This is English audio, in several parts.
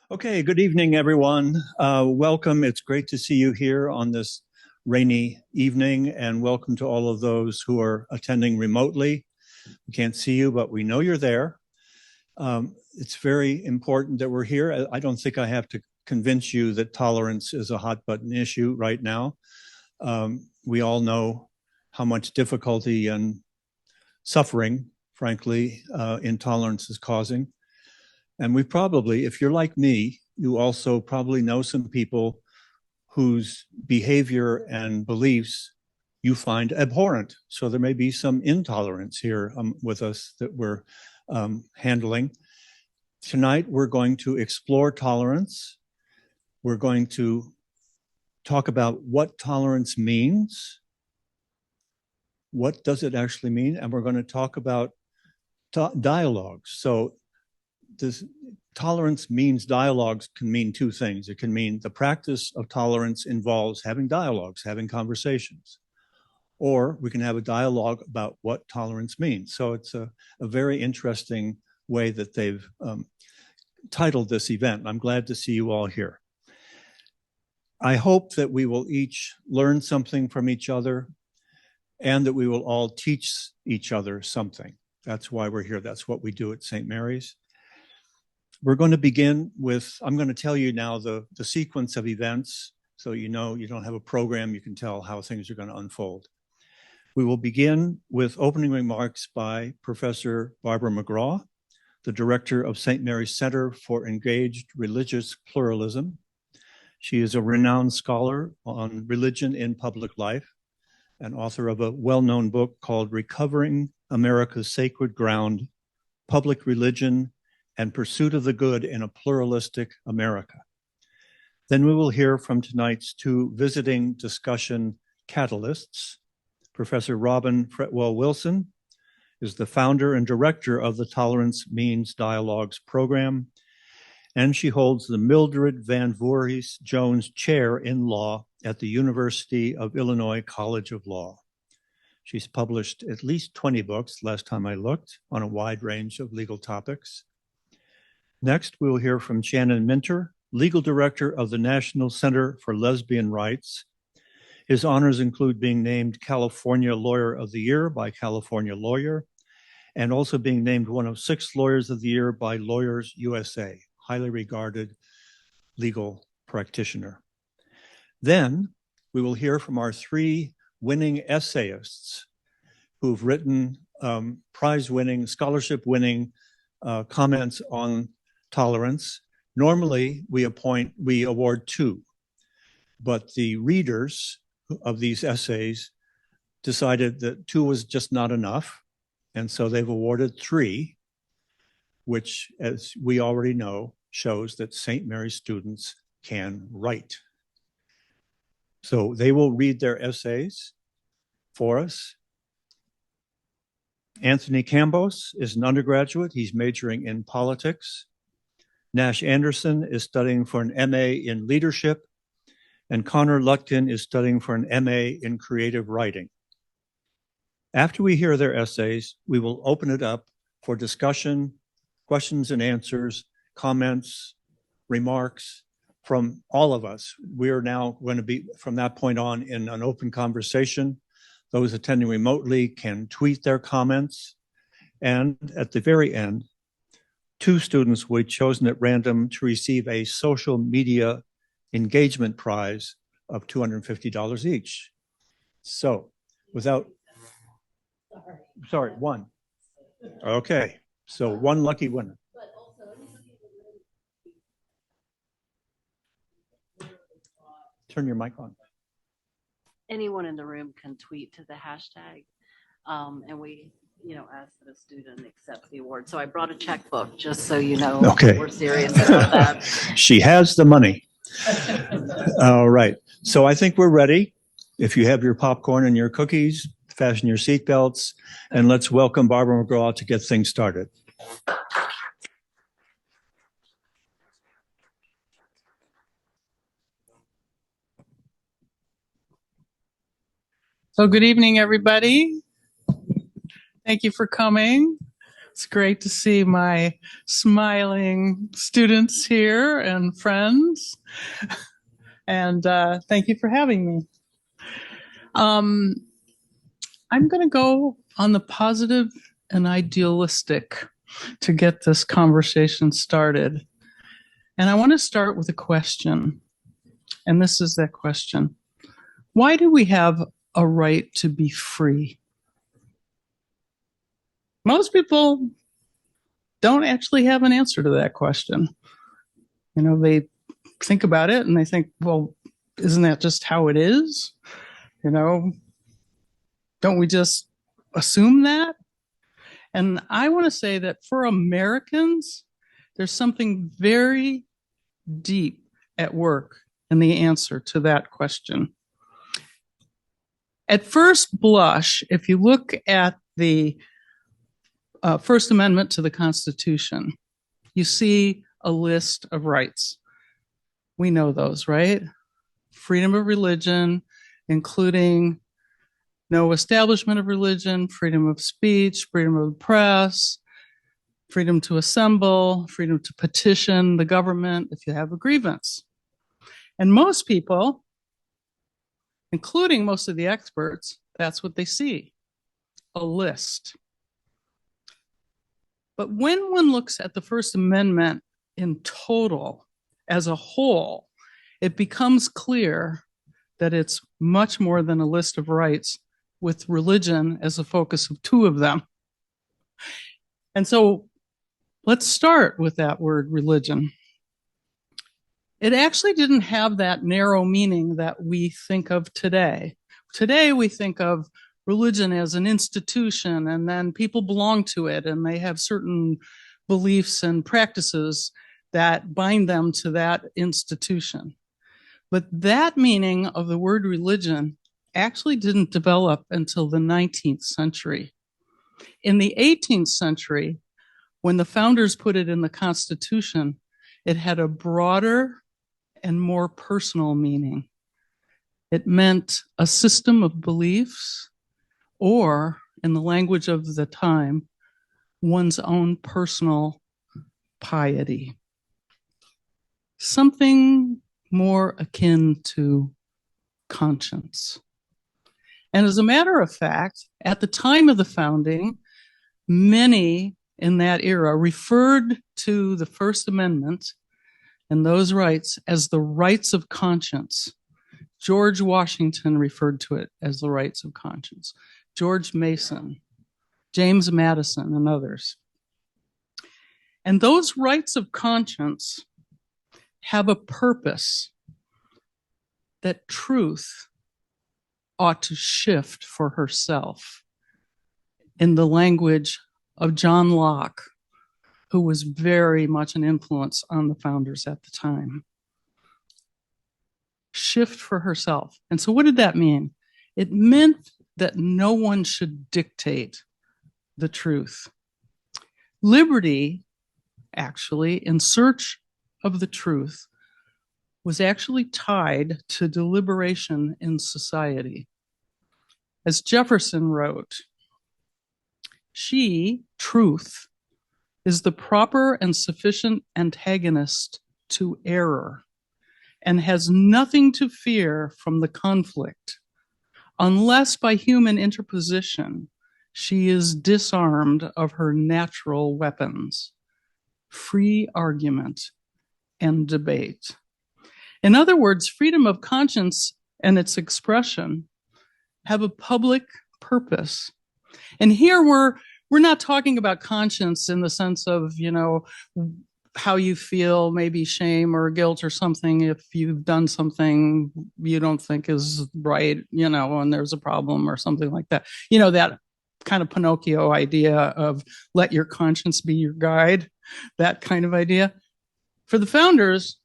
Okay, good evening, everyone. Welcome. It's great to see you here on this rainy evening, and welcome to all of those who are attending remotely. We can't see you, but we know you're there. It's very important that we're here. I don't think I have to convince you that tolerance is a hot button issue right now. We all know how much difficulty and suffering, frankly, intolerance is causing. And we probably, if you're like me, you also probably know some people whose behavior and beliefs you find abhorrent. So there may be some intolerance here with us that we're handling. Tonight, we're going to explore tolerance. We're going to talk about what tolerance means. What does it actually mean? And we're going to talk about dialogues. So this tolerance means dialogues can mean two things. It can mean the practice of tolerance involves having dialogues, having conversations, or we can have a dialogue about what tolerance means. So it's a very interesting way that they've titled this event. I'm glad to see you all here. I hope that we will each learn something from each other and that we will all teach each other something. That's why we're here. That's what we do at St. Mary's. We're going to begin with, I'm going to tell you now the sequence of events so you know you don't have a program, you can tell how things are going to unfold. We will begin with opening remarks by Professor Barbara McGraw, the director of St. Mary's Center for Engaged Religious Pluralism. She is a renowned scholar on religion in public life and author of a well-known book called Recovering America's Sacred Ground, Public Religion and Pursuit of the Good in a Pluralistic America. Then we will hear from tonight's two visiting discussion catalysts. Professor Robin Fretwell Wilson is the founder and director of the Tolerance Means Dialogues program, and she holds the Mildred Van Voorhis Jones Chair in Law at the University of Illinois College of Law. She's published at least 20 books, last time I looked, on a wide range of legal topics. Next, we will hear from Shannon Minter, legal director of the National Center for Lesbian Rights. His honors include being named California Lawyer of the Year by California Lawyer, and also being named one of 6 Lawyers of the Year by Lawyers USA, highly regarded legal practitioner. Then we will hear from our 3 winning essayists who've written prize-winning, scholarship-winning comments on tolerance. Normally, we award 2, but the readers of these essays decided that 2 was just not enough, and so they've awarded 3, which, as we already know, shows that St. Mary's students can write. So they will read their essays for us. Anthony Cambos is an undergraduate. He's majoring in politics. Nash Anderson is studying for an MA in leadership, and Connor Lutkin is studying for an MA in creative writing. After we hear their essays, we will open it up for discussion, questions and answers, comments, remarks from all of us. We are now going to be, from that point on, in an open conversation. Those attending remotely can tweet their comments. And at the very end, 2 students will be chosen at random to receive a social media engagement prize of $250 each. So without, sorry, 1. Okay, so 1 lucky winner. Turn your mic on. Anyone in the room can tweet to the hashtag, and we ask that a student accepts the award. So I brought a checkbook just so you know. Okay. We're serious about that. She has the money. All right. So I think we're ready. If you have your popcorn and your cookies, fasten your seatbelts, and let's welcome Barbara McGraw to get things started. So good evening, everybody. Thank you for coming. It's great to see my smiling students here and friends. And thank you for having me. I'm going to go on the positive and idealistic to get this conversation started. And I want to start with a question. And this is that question. Why do we have a right to be free? Most people don't actually have an answer to that question. You know, they think about it and they think, well, isn't that just how it is? You know, don't we just assume that? And I want to say that for Americans, there's something very deep at work in the answer to that question. At first blush, if you look at the First Amendment to the Constitution, you see a list of rights. We know those, right? Freedom of religion, including no establishment of religion, freedom of speech, freedom of the press, freedom to assemble, freedom to petition the government if you have a grievance. And most people, including most of the experts, that's what they see, a list. But when one looks at the First Amendment in total, as a whole, it becomes clear that it's much more than a list of rights, with religion as a focus of two of them. And so let's start with that word religion. It actually didn't have that narrow meaning that we think of today. Today we think of religion as an institution, and then people belong to it, and they have certain beliefs and practices that bind them to that institution. But that meaning of the word religion actually didn't develop until the 19th century. In the 18th century, when the founders put it in the Constitution, it had a broader and more personal meaning. It meant a system of beliefs, or, in the language of the time, one's own personal piety. Something more akin to conscience. And as a matter of fact, at the time of the founding, many in that era referred to the First Amendment and those rights as the rights of conscience. George Washington referred to it as the rights of conscience. George Mason, James Madison, and others. And those rights of conscience have a purpose that truth ought to shift for herself, in the language of John Locke, who was very much an influence on the founders at the time. Shift for herself. And so what did that mean? It meant that no one should dictate the truth. Liberty, actually, in search of the truth, was actually tied to deliberation in society. As Jefferson wrote, she, truth, is the proper and sufficient antagonist to error, and has nothing to fear from the conflict, unless by human interposition she is disarmed of her natural weapons, free argument and debate. In other words, freedom of conscience and its expression have a public purpose. And here we're not talking about conscience in the sense of, you know, how you feel, maybe shame or guilt or something if you've done something you don't think is right, you know, and there's a problem or something like that. You know, that kind of Pinocchio idea of let your conscience be your guide, that kind of idea. For the founders,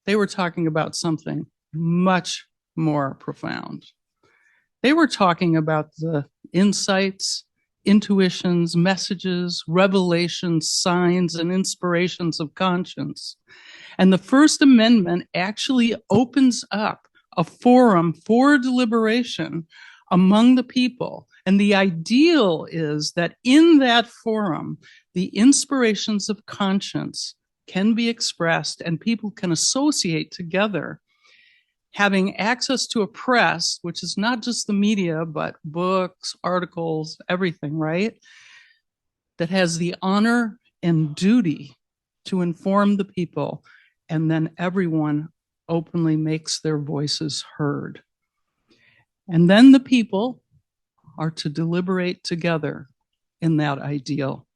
they were talking about something much more profound. They were talking about the insights, intuitions, messages, revelations, signs, and inspirations of conscience. And the First Amendment actually opens up a forum for deliberation among the people. And the ideal is that in that forum, the inspirations of conscience can be expressed and people can associate together, having access to a press, which is not just the media, but books, articles, everything, right? That has the honor and duty to inform the people, and then everyone openly makes their voices heard. And then the people are to deliberate together in that ideal,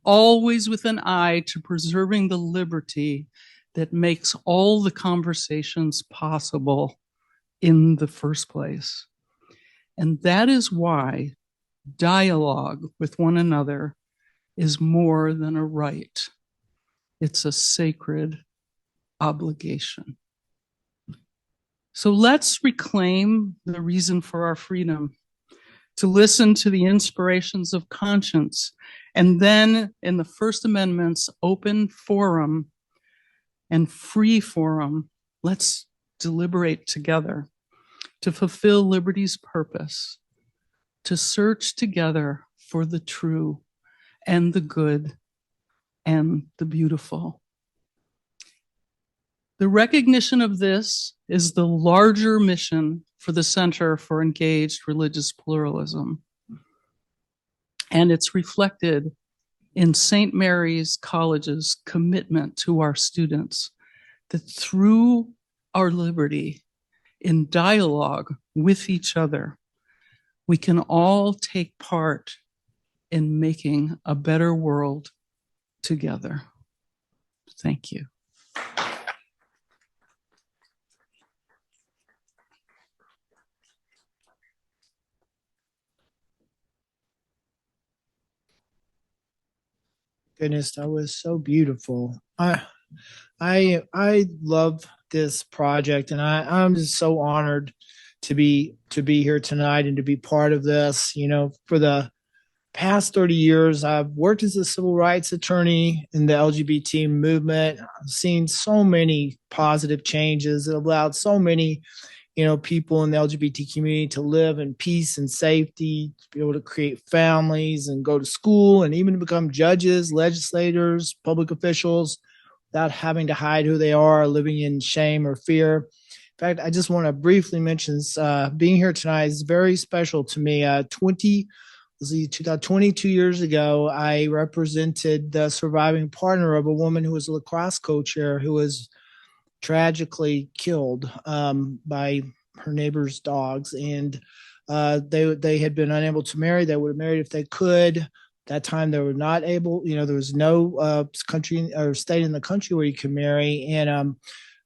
always with an eye to preserving the liberty that makes all the conversations possible in the first place. And that is why dialogue with one another is more than a right. It's a sacred obligation. So let's reclaim the reason for our freedom, to listen to the inspirations of conscience, and then in the First Amendment's open forum and free forum, let's deliberate together to fulfill liberty's purpose, to search together for the true and the good and the beautiful. The recognition of this is the larger mission for the Center for Engaged Religious Pluralism. And it's reflected in St. Mary's College's commitment to our students that through our liberty, in dialogue with each other, we can all take part in making a better world together. Thank you. Goodness, that was so beautiful. I love this project, and I'm just so honored to be here tonight and to be part of this. You know, for the past 30 years, I've worked as a civil rights attorney in the LGBT movement. I've seen so many positive changes that allowed so many, people in the LGBT community to live in peace and safety, to be able to create families and go to school and even become judges, legislators, public officials without having to hide who they are, living in shame or fear. In fact, I just want to briefly mention being here tonight is very special to me. 22 years ago, I represented the surviving partner of a woman who was a lacrosse coach here who was tragically killed by her neighbor's dogs. And they had been unable to marry. They would have married if they could. That time they were not able, there was no country or state in the country where you could marry. And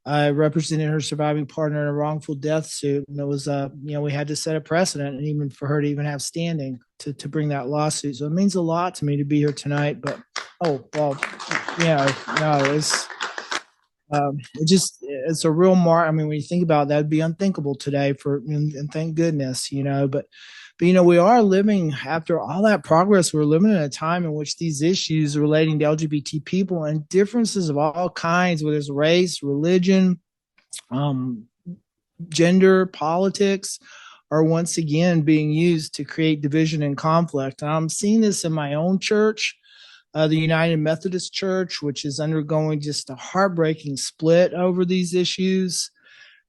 I represented her surviving partner in a wrongful death suit. And it was, we had to set a precedent, and even for her to even have standing to bring that lawsuit. So it means a lot to me to be here tonight. But, it's a real mark. I mean, when you think about it, that'd be unthinkable today and thank goodness, but we are living, after all that progress, we're living in a time in which these issues relating to LGBT people and differences of all kinds, whether it's race, religion, gender, politics, are once again being used to create division and conflict. And I'm seeing this in my own church, the United Methodist Church, which is undergoing just a heartbreaking split over these issues.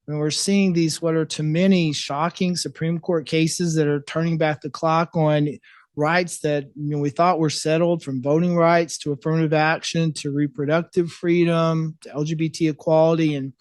And we're seeing these, what are to many shocking Supreme Court cases that are turning back the clock on rights that we thought were settled, from voting rights to affirmative action to reproductive freedom to LGBT equality. And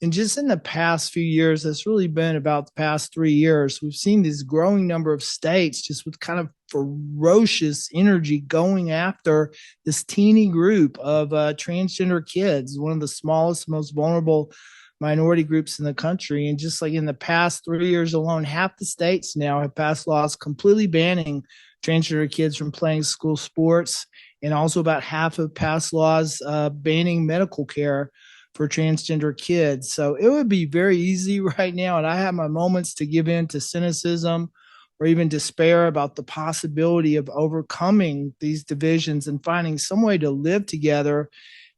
just in the past few years, it's really been about the past 3 years, we've seen this growing number of states just with kind of ferocious energy going after this teeny group of transgender kids, one of the smallest, most vulnerable minority groups in the country. And just like in the past 3 years alone, half the states now have passed laws completely banning transgender kids from playing school sports. And also about half have passed laws banning medical care for transgender kids. So it would be very easy right now, and I have my moments, to give in to cynicism or even despair about the possibility of overcoming these divisions and finding some way to live together.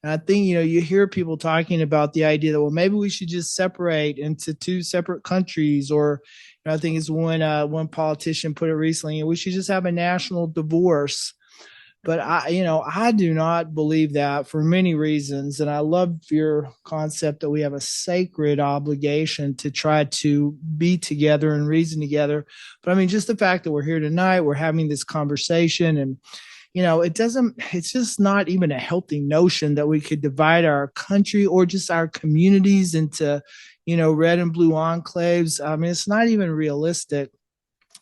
And I think, you hear people talking about the idea that, well, maybe we should just separate into two separate countries. Or I think it's one politician put it recently, we should just have a national divorce. But I do not believe that for many reasons. And I love your concept that we have a sacred obligation to try to be together and reason together. But I mean, just the fact that we're here tonight, we're having this conversation, and it's just not even a healthy notion that we could divide our country or just our communities into, red and blue enclaves. I mean, it's not even realistic.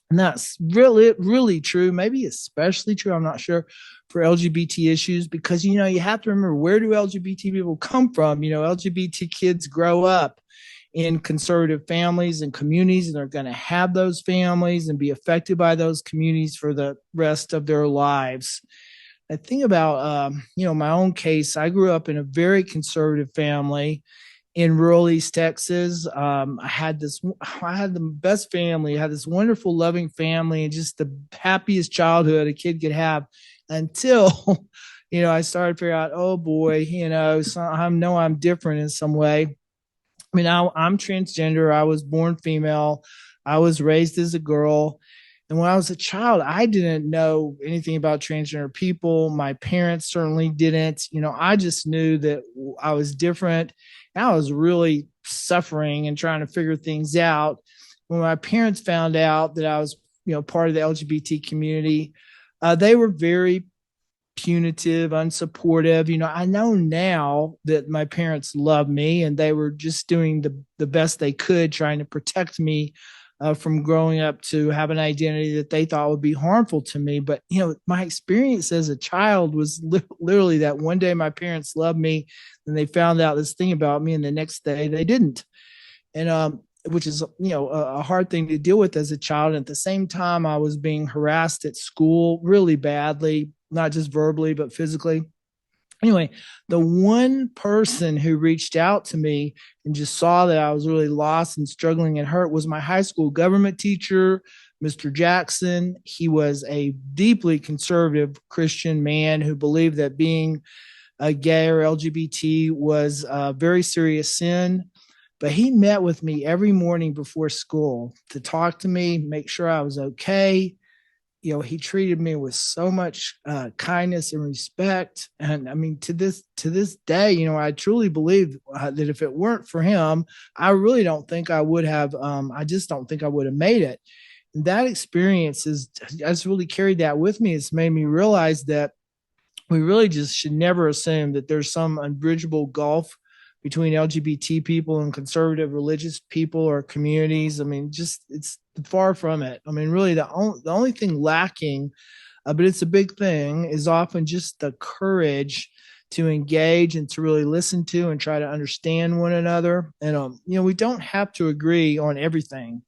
And that's really, really true, maybe especially true, I'm not sure, for LGBT issues, because, you have to remember, where do LGBT people come from? LGBT kids grow up in conservative families and communities, and they're going to have those families and be affected by those communities for the rest of their lives. I think about, my own case. I grew up in a very conservative family in rural East Texas. I had the best family. I had this wonderful, loving family, and just the happiest childhood a kid could have until, I started to figure out, oh boy, I'm different in some way. I mean, I'm transgender. I was born female. I was raised as a girl. And when I was a child, I didn't know anything about transgender people. My parents certainly didn't. I just knew that I was different. I was really suffering and trying to figure things out. When my parents found out that I was, part of the LGBT community, they were very punitive, unsupportive. I know now that my parents love me, and they were just doing the best they could, trying to protect me from growing up to have an identity that they thought would be harmful to me. But, my experience as a child was literally that one day my parents loved me, and they found out this thing about me, and the next day they didn't. And, which is, a hard thing to deal with as a child. And at the same time, I was being harassed at school really badly, not just verbally, but physically. Anyway, the one person who reached out to me and just saw that I was really lost and struggling and hurt was my high school government teacher, Mr. Jackson. He was a deeply conservative Christian man who believed that being a gay or LGBT was a very serious sin. But he met with me every morning before school to talk to me, make sure I was okay. He treated me with so much kindness and respect. And I mean, to this day, I truly believe that if it weren't for him, I really don't think I would have. I just don't think I would have made it. And that experience has really carried that with me. It's made me realize that we really just should never assume that there's some unbridgeable gulf between LGBT people and conservative religious people or communities. I mean, it's far from it. I mean, really the only thing lacking, but it's a big thing, is often just the courage to engage and to really listen to and try to understand one another. And, we don't have to agree on everything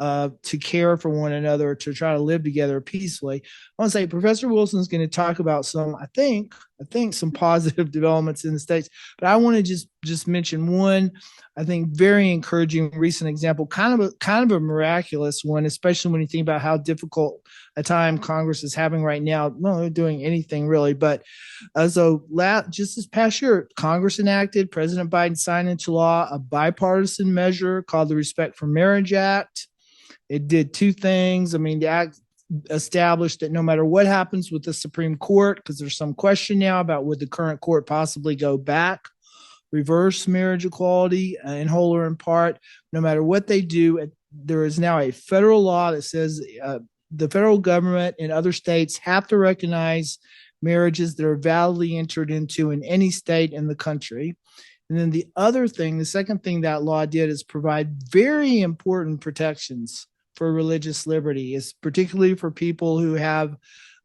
to care for one another, to try to live together peacefully. I want to say Professor Wilson is going to talk about some, I think some positive developments in the States, but I want to just mention one, I think, very encouraging recent example, kind of a miraculous one, especially when you think about how difficult a time Congress is having right now. No, they're doing anything really, but just this past year, Congress enacted, President Biden signed into law a bipartisan measure called the Respect for Marriage Act. It did two things. I mean, the act established that no matter what happens with the Supreme Court, because there's some question now about would the current court possibly go back, reverse marriage equality in whole or in part, no matter what they do, there is now a federal law that says the federal government and other states have to recognize marriages that are validly entered into in any state in the country. And then the second thing that law did is provide very important protections for religious liberty, is particularly for people who have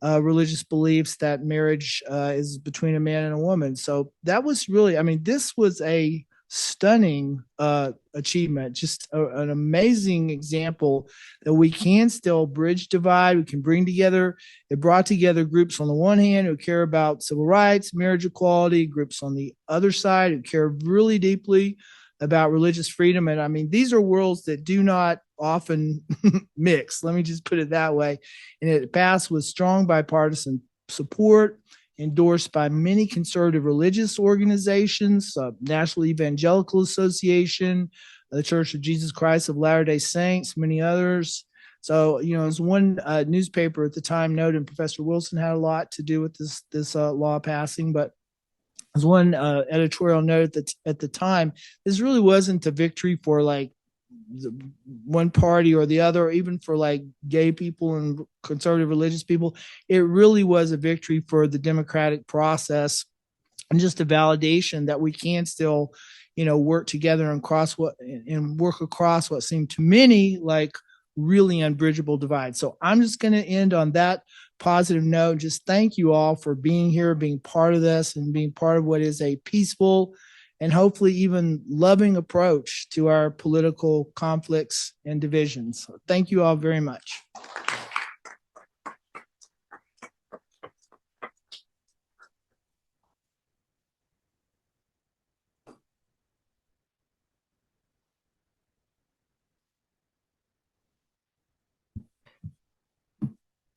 religious beliefs that marriage is between a man and a woman. So that was really, I mean, this was a stunning achievement, just an amazing example that we can still bridge divide. We can bring together. It brought together groups on the one hand who care about civil rights, marriage equality, groups on the other side who care really deeply about religious freedom. And I mean, these are worlds that do not often mix. Let me just put it that way. And it passed with strong bipartisan support, endorsed by many conservative religious organizations, National Evangelical Association, the Church of Jesus Christ of Latter-day Saints, many others. So, as one newspaper at the time noted, Professor Wilson had a lot to do with this law passing, but as one editorial noted that at the time, this really wasn't a victory for like one party or the other, or even for like gay people and conservative religious people. It really was a victory for the democratic process and just a validation that we can still, work together and work across what seemed to many like really unbridgeable divide. So I'm just going to end on that positive note. Just thank you all for being here, being part of this, and being part of what is a peaceful and hopefully even loving approach to our political conflicts and divisions. So thank you all very much.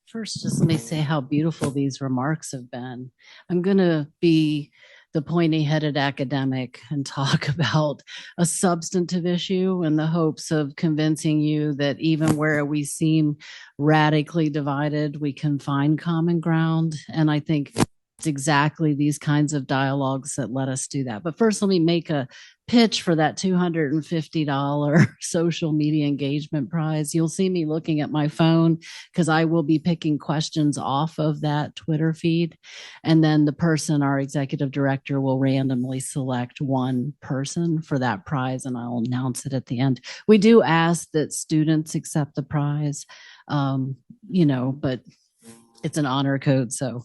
First, just let me say how beautiful these remarks have been. I'm going to be the pointy-headed academic and talk about a substantive issue in the hopes of convincing you that even where we seem radically divided, we can find common ground. And I think it's exactly these kinds of dialogues that let us do that. But first, let me make a pitch for that $250 social media engagement prize. You'll see me looking at my phone because I will be picking questions off of that Twitter feed. And then the person, our executive director, will randomly select one person for that prize, and I'll announce it at the end. We do ask that students accept the prize, but it's an honor code. So,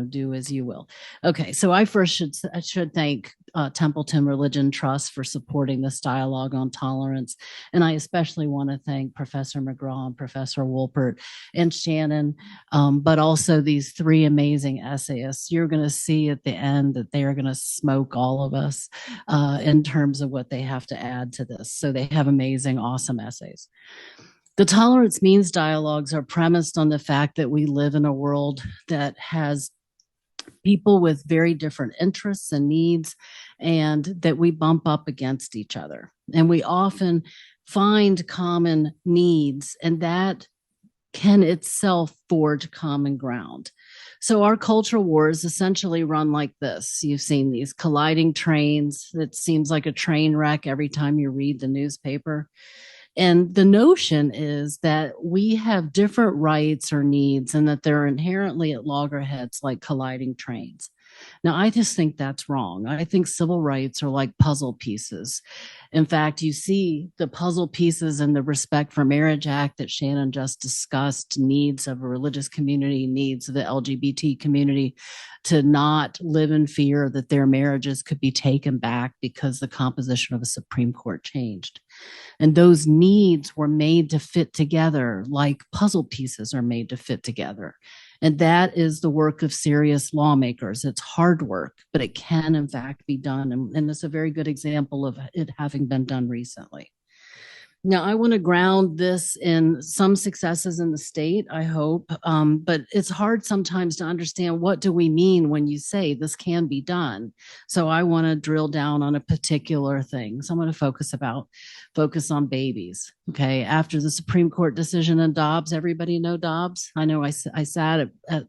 do as you will. Okay, so I first should thank Templeton Religion Trust for supporting this dialogue on tolerance. And I especially want to thank Professor McGraw and Professor Wolpert and Shannon, but also these three amazing essayists. You're going to see at the end that they are going to smoke all of us in terms of what they have to add to this. So they have amazing, awesome essays. The tolerance means dialogues are premised on the fact that we live in a world that has people with very different interests and needs, and that we bump up against each other. And we often find common needs, and that can itself forge common ground. So our cultural wars essentially run like this. You've seen these colliding trains that seems like a train wreck every time you read the newspaper. And the notion is that we have different rights or needs and that they're inherently at loggerheads like colliding trains. Now, I just think that's wrong. I think civil rights are like puzzle pieces. In fact, you see the puzzle pieces in the Respect for Marriage Act that Shannon just discussed, needs of a religious community, needs of the LGBT community to not live in fear that their marriages could be taken back because the composition of a Supreme Court changed. And those needs were made to fit together like puzzle pieces are made to fit together. And that is the work of serious lawmakers. It's hard work, but it can in fact be done. And it's a very good example of it having been done recently. Now, I want to ground this in some successes in the state, I hope, but it's hard sometimes to understand what do we mean when you say this can be done. So I want to drill down on a particular thing. So I'm going to focus on babies. Okay, after the Supreme Court decision in Dobbs, everybody know Dobbs? I know I sat at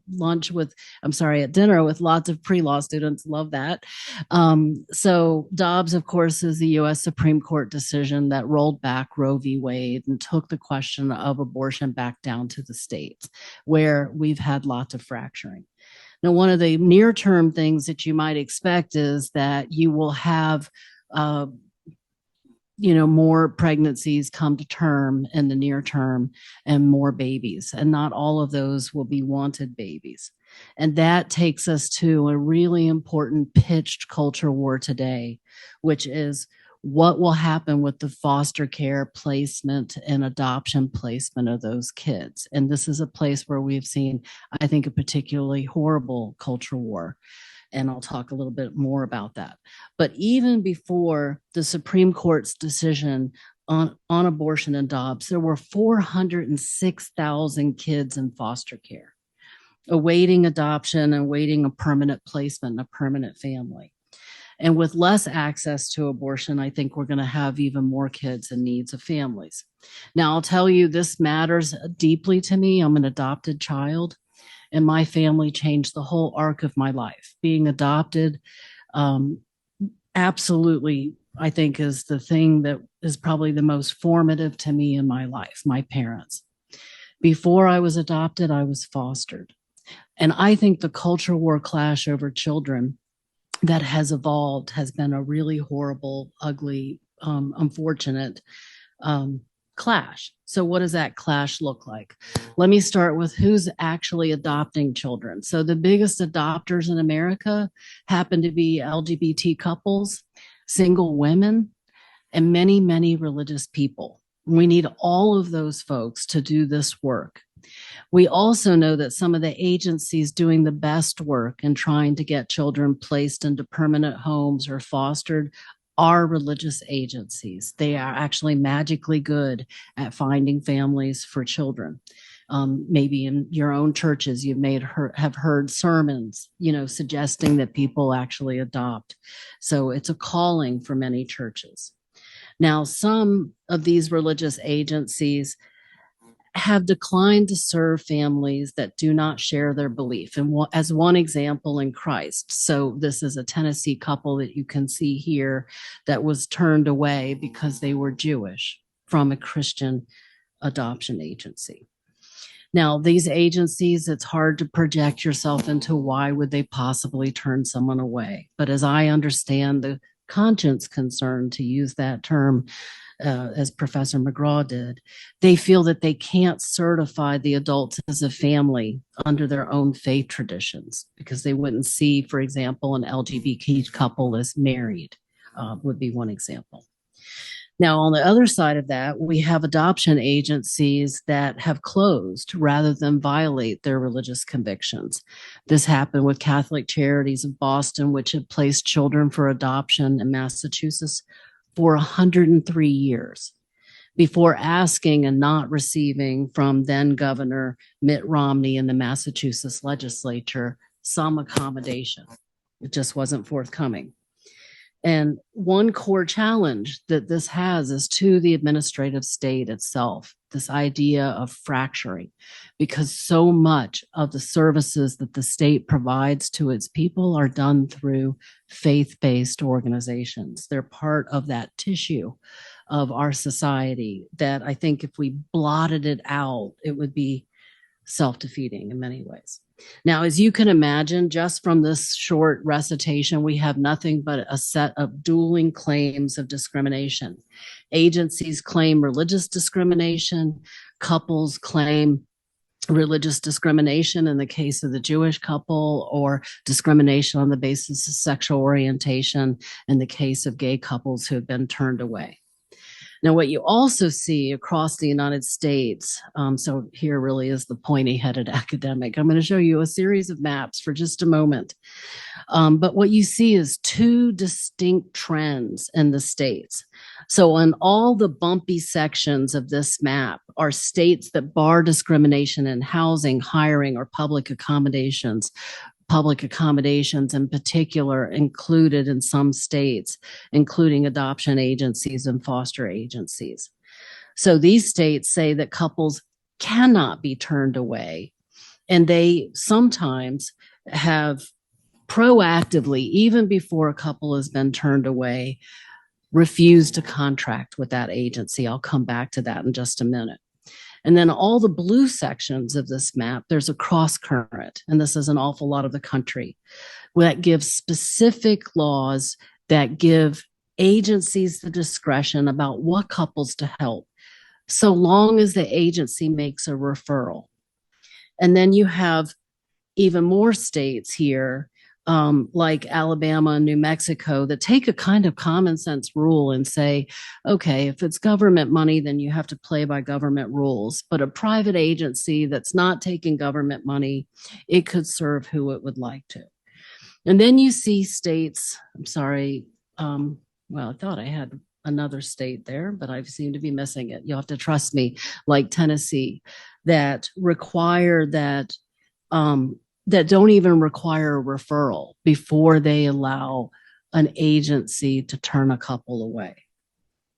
dinner with lots of pre-law students. Love that. So Dobbs, of course, is the U.S. Supreme Court decision that rolled back Roe v. Wade and took the question of abortion back down to the states, where we've had lots of fracturing. Now, one of the near-term things that you might expect is that you will have more pregnancies come to term in the near term and more babies. And not all of those will be wanted babies. And that takes us to a really important pitched culture war today, which is what will happen with the foster care placement and adoption placement of those kids. And this is a place where we've seen, I think, a particularly horrible culture war. And I'll talk a little bit more about that. But even before the Supreme Court's decision on abortion and Dobbs, there were 406,000 kids in foster care, awaiting adoption and awaiting a permanent placement in a permanent family. And with less access to abortion, I think we're going to have even more kids in needs of families. Now, I'll tell you, this matters deeply to me. I'm an adopted child, and my family changed the whole arc of my life. Being adopted, absolutely, I think, is the thing that is probably the most formative to me in my life, my parents. Before I was adopted, I was fostered. And I think the culture war clash over children that has evolved has been a really horrible, ugly, unfortunate clash. So what does that clash look like? Let me start with who's actually adopting children. So the biggest adopters in America happen to be LGBT couples, single women, and many, many religious people. We need all of those folks to do this work. We also know that some of the agencies doing the best work in trying to get children placed into permanent homes or fostered are religious agencies. They are actually magically good at finding families for children. Maybe in your own churches, you have heard sermons, suggesting that people actually adopt. So it's a calling for many churches. Now, some of these religious agencies have declined to serve families that do not share their belief. And as one example, in Christ. So this is a Tennessee couple that you can see here that was turned away because they were Jewish from a Christian adoption agency. Now, these agencies, it's hard to project yourself into why would they possibly turn someone away. But as I understand the conscience concern, to use that term, as Professor McGraw did, they feel that they can't certify the adults as a family under their own faith traditions because they wouldn't see, for example, an LGBT couple as married, would be one example. Now, on the other side of that, we have adoption agencies that have closed rather than violate their religious convictions. This happened with Catholic Charities of Boston, which had placed children for adoption in Massachusetts for 103 years before asking and not receiving from then Governor Mitt Romney in the Massachusetts legislature some accommodation. It just wasn't forthcoming. And one core challenge that this has is to the administrative state itself, this idea of fracturing, because so much of the services that the state provides to its people are done through faith-based organizations. They're part of that tissue of our society that I think if we blotted it out, it would be self-defeating in many ways. Now, as you can imagine, just from this short recitation, we have nothing but a set of dueling claims of discrimination. Agencies claim religious discrimination, couples claim religious discrimination in the case of the Jewish couple, or discrimination on the basis of sexual orientation in the case of gay couples who have been turned away. Now, what you also see across the United States, so here really is the pointy-headed academic. I'm going to show you a series of maps for just a moment. But what you see is two distinct trends in the states. So on all the bumpy sections of this map are states that bar discrimination in housing, hiring, or public accommodations in particular included in some states, including adoption agencies and foster agencies. So these states say that couples cannot be turned away, and they sometimes have proactively, even before a couple has been turned away, refused to contract with that agency. I'll come back to that in just a minute. And then all the blue sections of this map, there's a cross current, and this is an awful lot of the country, that gives specific laws that give agencies the discretion about what couples to help, so long as the agency makes a referral. And then you have even more states here, like Alabama and New Mexico, that take a kind of common sense rule and say, okay, if it's government money, then you have to play by government rules. But a private agency that's not taking government money, it could serve who it would like to. And then you see states, I'm sorry, well, I thought I had another state there, but I seem to be missing it. You'll have to trust me, like Tennessee, that require that that don't even require a referral before they allow an agency to turn a couple away.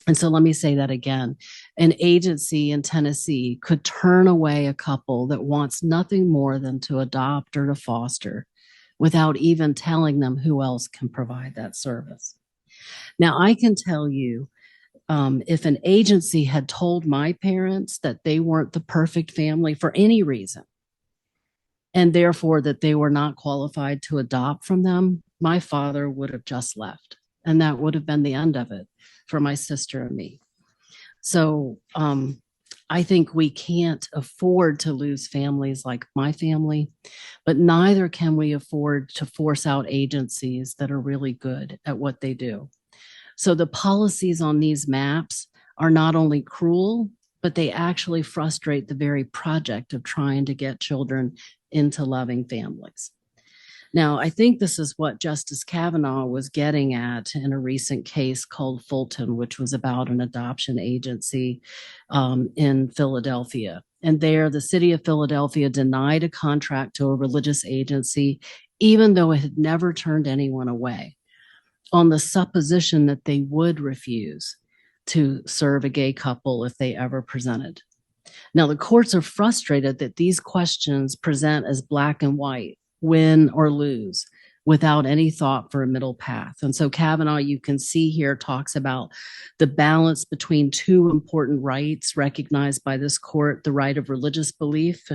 And so let me say that again. An agency in Tennessee could turn away a couple that wants nothing more than to adopt or to foster without even telling them who else can provide that service. Now, I can tell you, if an agency had told my parents that they weren't the perfect family for any reason, and therefore that they were not qualified to adopt from them, my father would have just left. And that would have been the end of it for my sister and me. So I think we can't afford to lose families like my family, but neither can we afford to force out agencies that are really good at what they do. So the policies on these maps are not only cruel, but they actually frustrate the very project of trying to get children into loving families. Now, I think this is what Justice Kavanaugh was getting at in a recent case called Fulton, which was about an adoption agency in Philadelphia. And there, the city of Philadelphia denied a contract to a religious agency, even though it had never turned anyone away, on the supposition that they would refuse to serve a gay couple if they ever presented. Now, the courts are frustrated that these questions present as black and white, win or lose, without any thought for a middle path. And so Kavanaugh, you can see here, talks about the balance between two important rights recognized by this court: the right of religious belief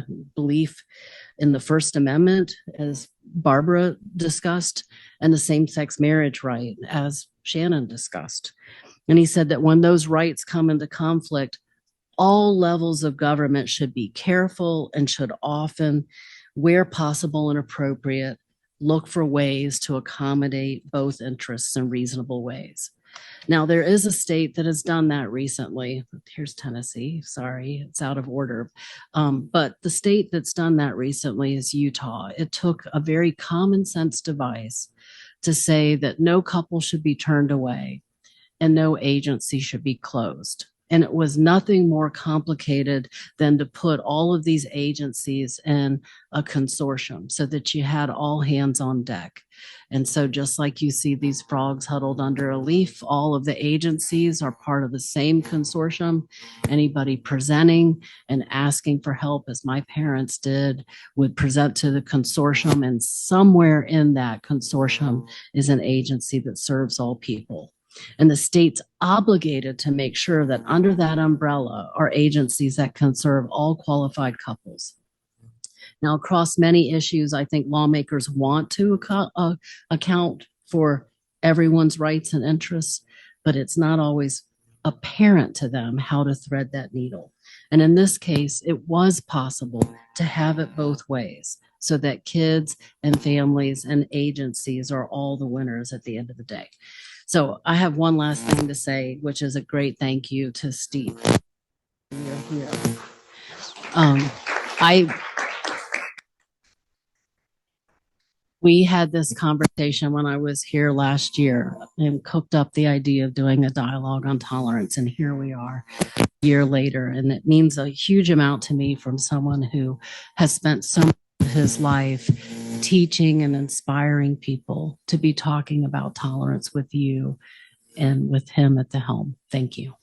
in the First Amendment, as Barbara discussed, and the same-sex marriage right, as Shannon discussed. And he said that when those rights come into conflict, all levels of government should be careful and should often, where possible and appropriate, look for ways to accommodate both interests in reasonable ways. Now, there is a state that has done that recently. Here's Tennessee. Sorry, it's out of order. But the state that's done that recently is Utah. It took a very common sense device to say that no couple should be turned away and no agency should be closed. And it was nothing more complicated than to put all of these agencies in a consortium so that you had all hands on deck. And so just like you see these frogs huddled under a leaf, all of the agencies are part of the same consortium. Anybody presenting and asking for help, as my parents did, would present to the consortium, and somewhere in that consortium is an agency that serves all people. And the state's obligated to make sure that under that umbrella are agencies that can serve all qualified couples. Now, across many issues, I think lawmakers want to account for everyone's rights and interests, but it's not always apparent to them how to thread that needle. And in this case, it was possible to have it both ways, so that kids and families and agencies are all the winners at the end of the day. So I have one last thing to say, which is a great thank you to Steve. You're here. We had this conversation when I was here last year and cooked up the idea of doing a dialogue on tolerance. And here we are a year later. And it means a huge amount to me from someone who has spent so much of his life teaching and inspiring people to be talking about tolerance with you and with him at the helm. Thank you.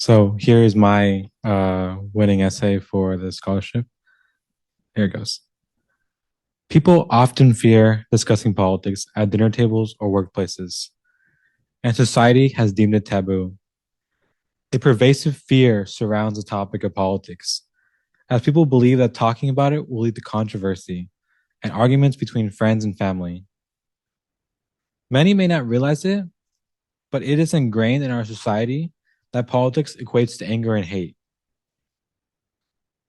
So here is my winning essay for the scholarship. Here it goes. People often fear discussing politics at dinner tables or workplaces, and society has deemed it taboo. A pervasive fear surrounds the topic of politics, as people believe that talking about it will lead to controversy and arguments between friends and family. Many may not realize it, but it is ingrained in our society that politics equates to anger and hate.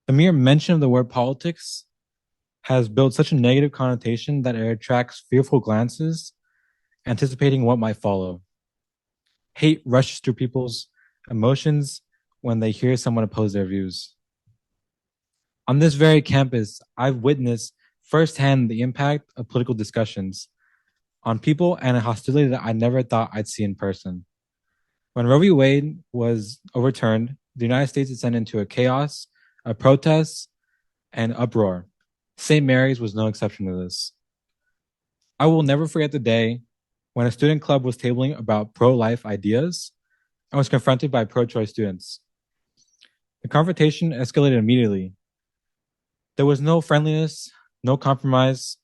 The mere mention of the word politics has built such a negative connotation that it attracts fearful glances, anticipating what might follow. Hate rushes through people's emotions when they hear someone oppose their views. On this very campus, I've witnessed firsthand the impact of political discussions on people and a hostility that I never thought I'd see in person. When Roe v. Wade was overturned, the United States descended into a chaos, a protest, and uproar. St. Mary's was no exception to this. I will never forget the day when a student club was tabling about pro-life ideas and was confronted by pro-choice students. The confrontation escalated immediately. There was no friendliness, no compromise.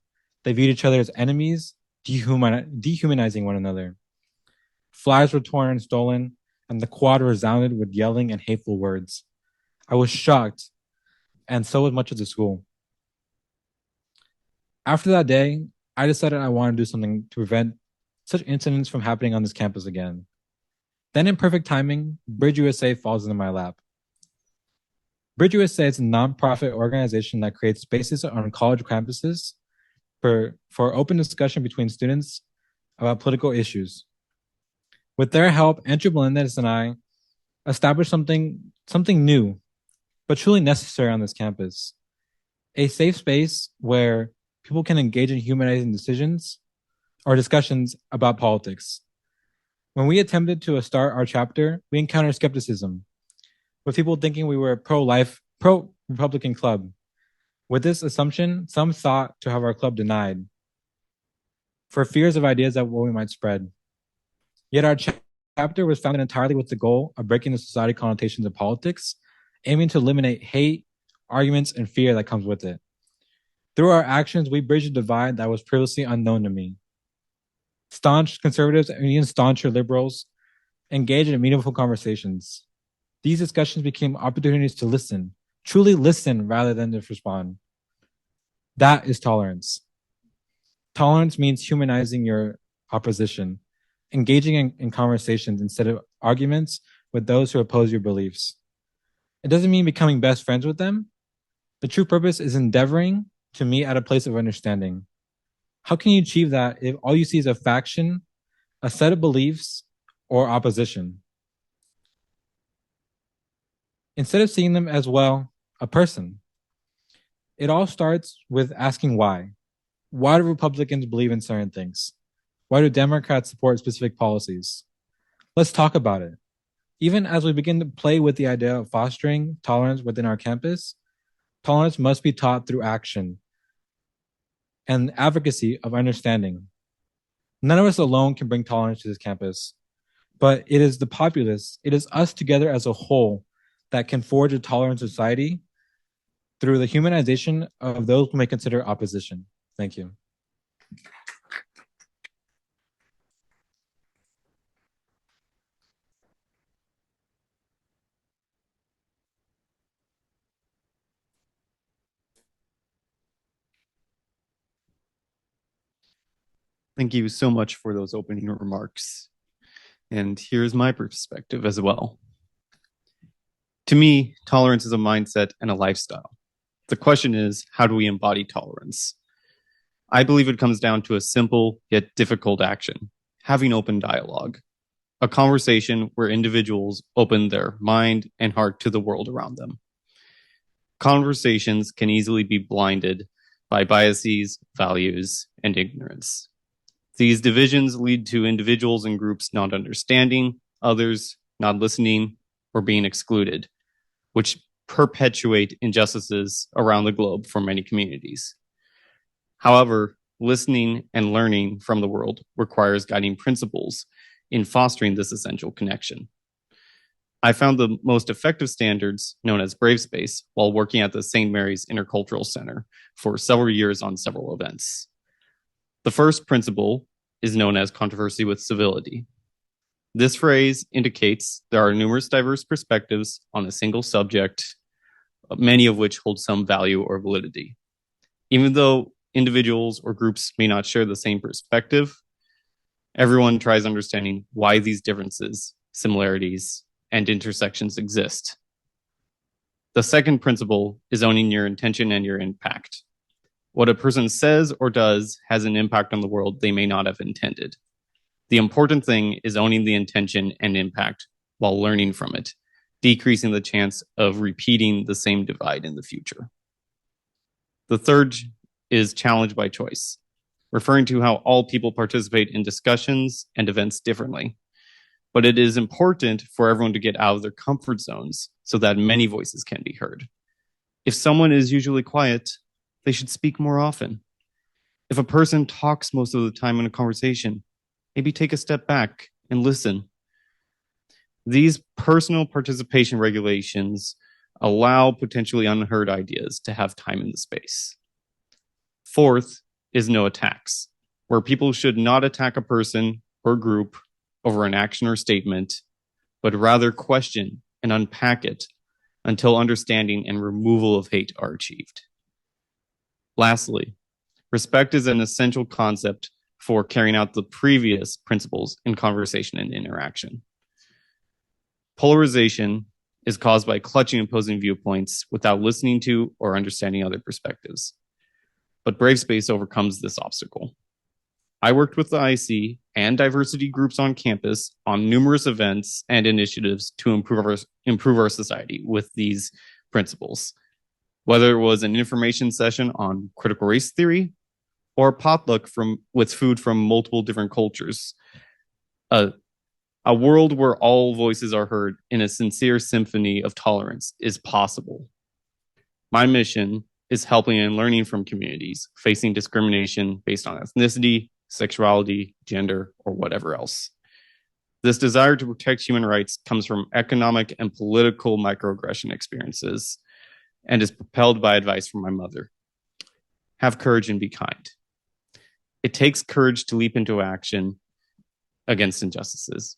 They viewed each other as enemies, dehumanizing one another. Flags were torn and stolen, and the quad resounded with yelling and hateful words. I was shocked, and so was much of the school. After that day, I decided I wanted to do something to prevent such incidents from happening on this campus again. Then, in perfect timing, Bridge USA falls into my lap. Bridge USA is a nonprofit organization that creates spaces on college campuses for open discussion between students about political issues. With their help, Andrew Melendez and I established something new, but truly necessary on this campus. A safe space where people can engage in humanizing decisions or discussions about politics. When we attempted to start our chapter, we encountered skepticism, with people thinking we were a pro-life, pro-Republican club. With this assumption, some sought to have our club denied for fears of ideas that we might spread. Yet our chapter was founded entirely with the goal of breaking the society connotations of politics, aiming to eliminate hate, arguments, and fear that comes with it. Through our actions, we bridged a divide that was previously unknown to me. Staunch conservatives and even stauncher liberals engaged in meaningful conversations. These discussions became opportunities to listen, truly listen rather than just respond. That is tolerance. Tolerance means humanizing your opposition, engaging in conversations instead of arguments with those who oppose your beliefs. It doesn't mean becoming best friends with them. The true purpose is endeavoring to meet at a place of understanding. How can you achieve that if all you see is a faction, a set of beliefs, or opposition? Instead of seeing them as, well, a person. It all starts with asking why. Why do Republicans believe in certain things? Why do Democrats support specific policies? Let's talk about it. Even as we begin to play with the idea of fostering tolerance within our campus, tolerance must be taught through action and advocacy of understanding. None of us alone can bring tolerance to this campus, but it is the populace, it is us together as a whole that can forge a tolerant society through the humanization of those who may consider opposition. Thank you. Thank you so much for those opening remarks. And here's my perspective as well. To me, tolerance is a mindset and a lifestyle. The question is, how do we embody tolerance? I believe it comes down to a simple yet difficult action: having open dialogue, a conversation where individuals open their mind and heart to the world around them. Conversations can easily be blinded by biases, values, and ignorance. These divisions lead to individuals and groups not understanding, others not listening, or being excluded, which perpetuate injustices around the globe for many communities. However, listening and learning from the world requires guiding principles in fostering this essential connection. I found the most effective standards known as Brave Space while working at the St. Mary's Intercultural Center for several years on several events. The first principle is known as controversy with civility. This phrase indicates there are numerous diverse perspectives on a single subject, many of which hold some value or validity. Even though individuals or groups may not share the same perspective, everyone tries understanding why these differences, similarities, and intersections exist. The second principle is owning your intention and your impact. What a person says or does has an impact on the world they may not have intended. The important thing is owning the intention and impact while learning from it, decreasing the chance of repeating the same divide in the future. The third is challenge by choice, referring to how all people participate in discussions and events differently. But it is important for everyone to get out of their comfort zones so that many voices can be heard. If someone is usually quiet, they should speak more often. If a person talks most of the time in a conversation, maybe take a step back and listen. These personal participation regulations allow potentially unheard ideas to have time in the space. Fourth is no attacks, where people should not attack a person or group over an action or statement, but rather question and unpack it until understanding and removal of hate are achieved. Lastly, respect is an essential concept for carrying out the previous principles in conversation and interaction. Polarization is caused by clutching opposing viewpoints without listening to or understanding other perspectives. But Brave Space overcomes this obstacle. I worked with the IC and diversity groups on campus on numerous events and initiatives to improve our society with these principles, whether it was an information session on critical race theory or a potluck with food from multiple different cultures. A world where all voices are heard in a sincere symphony of tolerance is possible. My mission is helping and learning from communities facing discrimination based on ethnicity, sexuality, gender, or whatever else. This desire to protect human rights comes from economic and political microaggression experiences and is propelled by advice from my mother. Have courage and be kind. It takes courage to leap into action against injustices,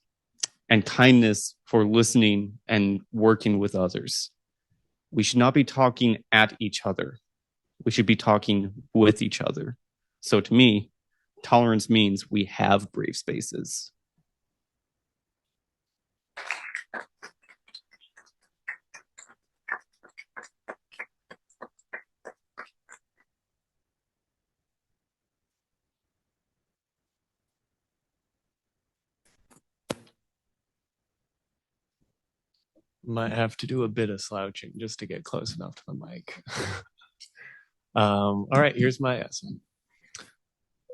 and kindness for listening and working with others. We should not be talking at each other. We should be talking with each other. So to me, tolerance means we have brave spaces. Might have to do a bit of slouching just to get close enough to the mic. All right, here's my essay.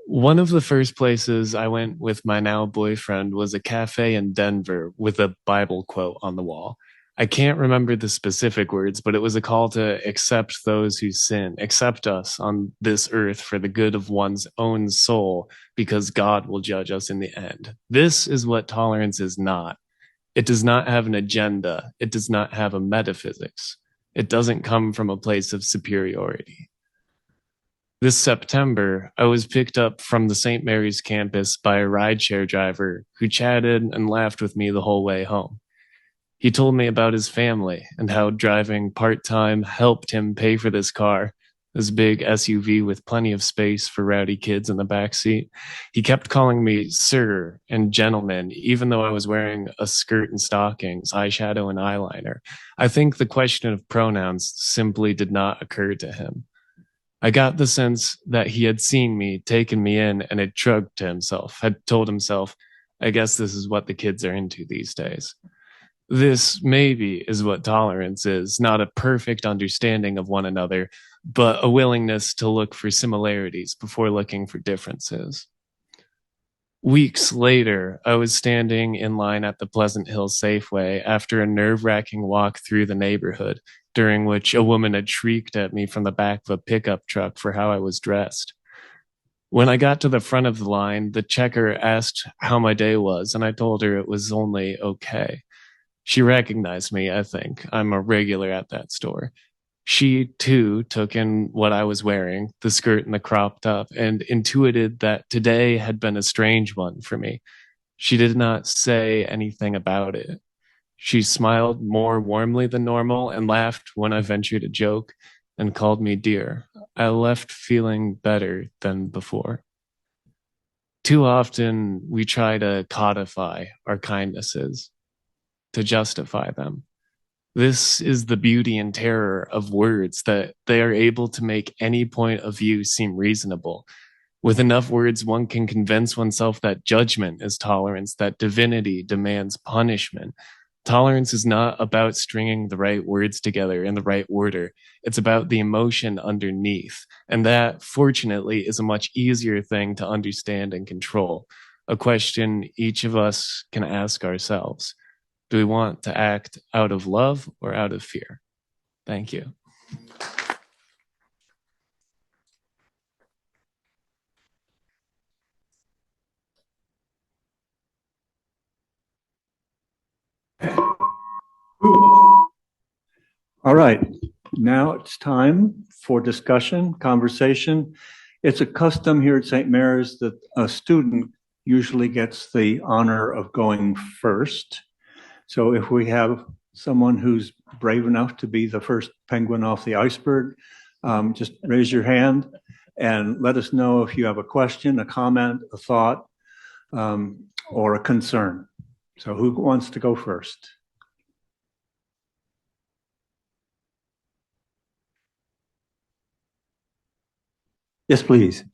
One of the first places I went with my now boyfriend was a cafe in Denver with a Bible quote on the wall. I can't remember the specific words, but it was a call to accept those who sin, accept us on this earth for the good of one's own soul, because God will judge us in the end. This is what tolerance is not. It does not have an agenda. It does not have a metaphysics. It doesn't come from a place of superiority. This September, I was picked up from the St. Mary's campus by a rideshare driver who chatted and laughed with me the whole way home. He told me about his family and how driving part-time helped him pay for this car, this big SUV with plenty of space for rowdy kids in the backseat. He kept calling me sir and gentleman, even though I was wearing a skirt and stockings, eyeshadow and eyeliner. I think the question of pronouns simply did not occur to him. I got the sense that he had seen me, taken me in, and had shrugged to himself, had told himself, I guess this is what the kids are into these days. This maybe is what tolerance is, not a perfect understanding of one another, but a willingness to look for similarities before looking for differences. Weeks later, I was standing in line at the Pleasant Hill Safeway after a nerve-wracking walk through the neighborhood, during which a woman had shrieked at me from the back of a pickup truck for how I was dressed. When I got to the front of the line, the checker asked how my day was, and I told her it was only okay. She recognized me, I think. I'm a regular at that store. She, too, took in what I was wearing, the skirt and the crop top, and intuited that today had been a strange one for me. She did not say anything about it. She smiled more warmly than normal and laughed when I ventured a joke and called me dear. I left feeling better than before. Too often, we try to codify our kindnesses, to justify them. This is the beauty and terror of words, that they are able to make any point of view seem reasonable. With enough words, one can convince oneself that judgment is tolerance, that divinity demands punishment. Tolerance is not about stringing the right words together in the right order. It's about the emotion underneath. And that, fortunately, is a much easier thing to understand and control. A question each of us can ask ourselves. Do we want to act out of love or out of fear? Thank you. All right, now it's time for discussion, conversation. It's a custom here at St. Mary's that a student usually gets the honor of going first. So if we have someone who's brave enough to be the first penguin off the iceberg, just raise your hand and let us know if you have a question, a comment, a thought, or a concern. So who wants to go first? Yes, please.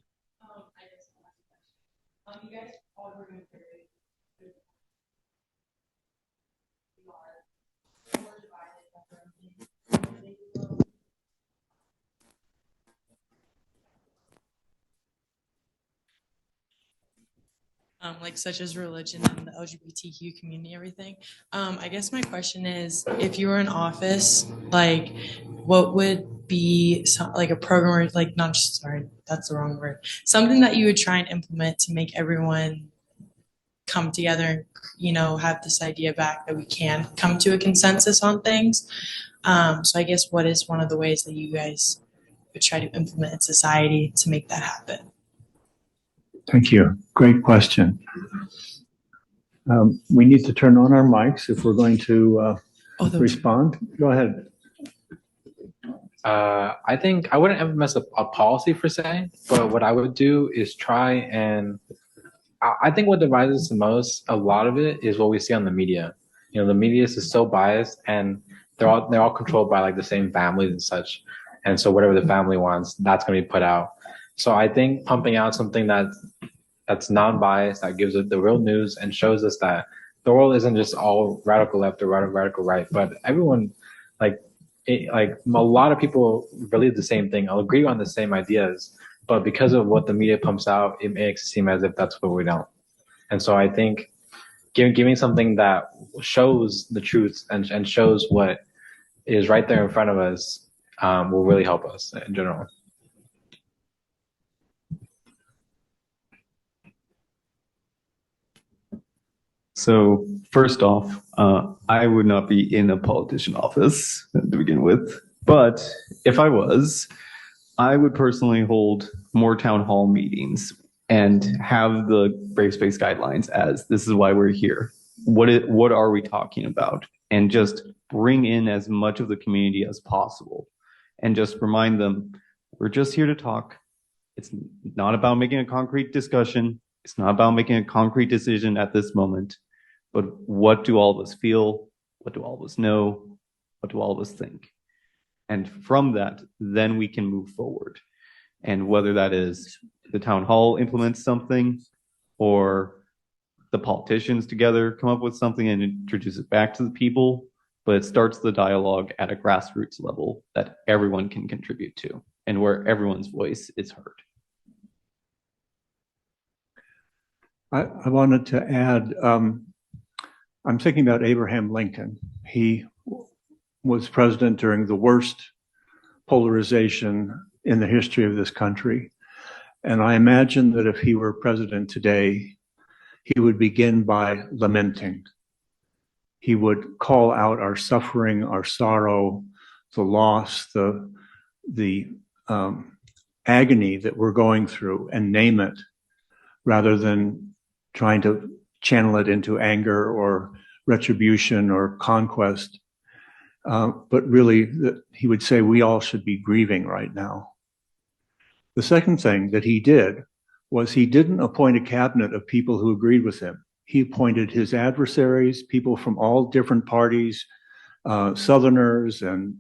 Like such as religion and the LGBTQ community, everything. I guess my question is, if you were in office, like, what would be like a program, or like not just, sorry, that's the wrong word. Something that you would try and implement to make everyone come together and, you know, have this idea back that we can come to a consensus on things. So I guess what is one of the ways that you guys would try to implement in society to make that happen? Thank you. Great question. We need to turn on our mics if we're going to respond. Go ahead. I think I wouldn't implement a policy per se, but what I would do is try and I think what divides us the most, a lot of it is what we see on the media. You know, the media is so biased, and they're all controlled by like the same families and such. And so whatever the family wants, that's going to be put out. So I think pumping out something that's non-biased, that gives it the real news and shows us that the world isn't just all radical left or radical right, but everyone, like a lot of people believe the same thing. I'll agree on the same ideas, but because of what the media pumps out, it makes it seem as if that's what we don't. And so I think giving something that shows the truth and shows what is right there in front of us will really help us in general. So first off, I would not be in a politician office to begin with, but if I was, I would personally hold more town hall meetings and have the Brave Space guidelines as this is why we're here. What are we talking about? And just bring in as much of the community as possible and just remind them, we're just here to talk. It's not about making a concrete discussion. It's not about making a concrete decision at this moment. But what do all of us feel? What do all of us know? What do all of us think? And from that, then we can move forward. And whether that is the town hall implements something or the politicians together come up with something and introduce it back to the people, but it starts the dialogue at a grassroots level that everyone can contribute to and where everyone's voice is heard. I wanted to add, I'm thinking about Abraham Lincoln. He was president during the worst polarization in the history of this country. And I imagine that if he were president today, he would begin by lamenting. He would call out our suffering, our sorrow, the loss, the agony that we're going through, and name it, rather than trying to channel it into anger or retribution or conquest. But really, he would say we all should be grieving right now. The second thing that he did was he didn't appoint a cabinet of people who agreed with him. He appointed his adversaries, people from all different parties, Southerners and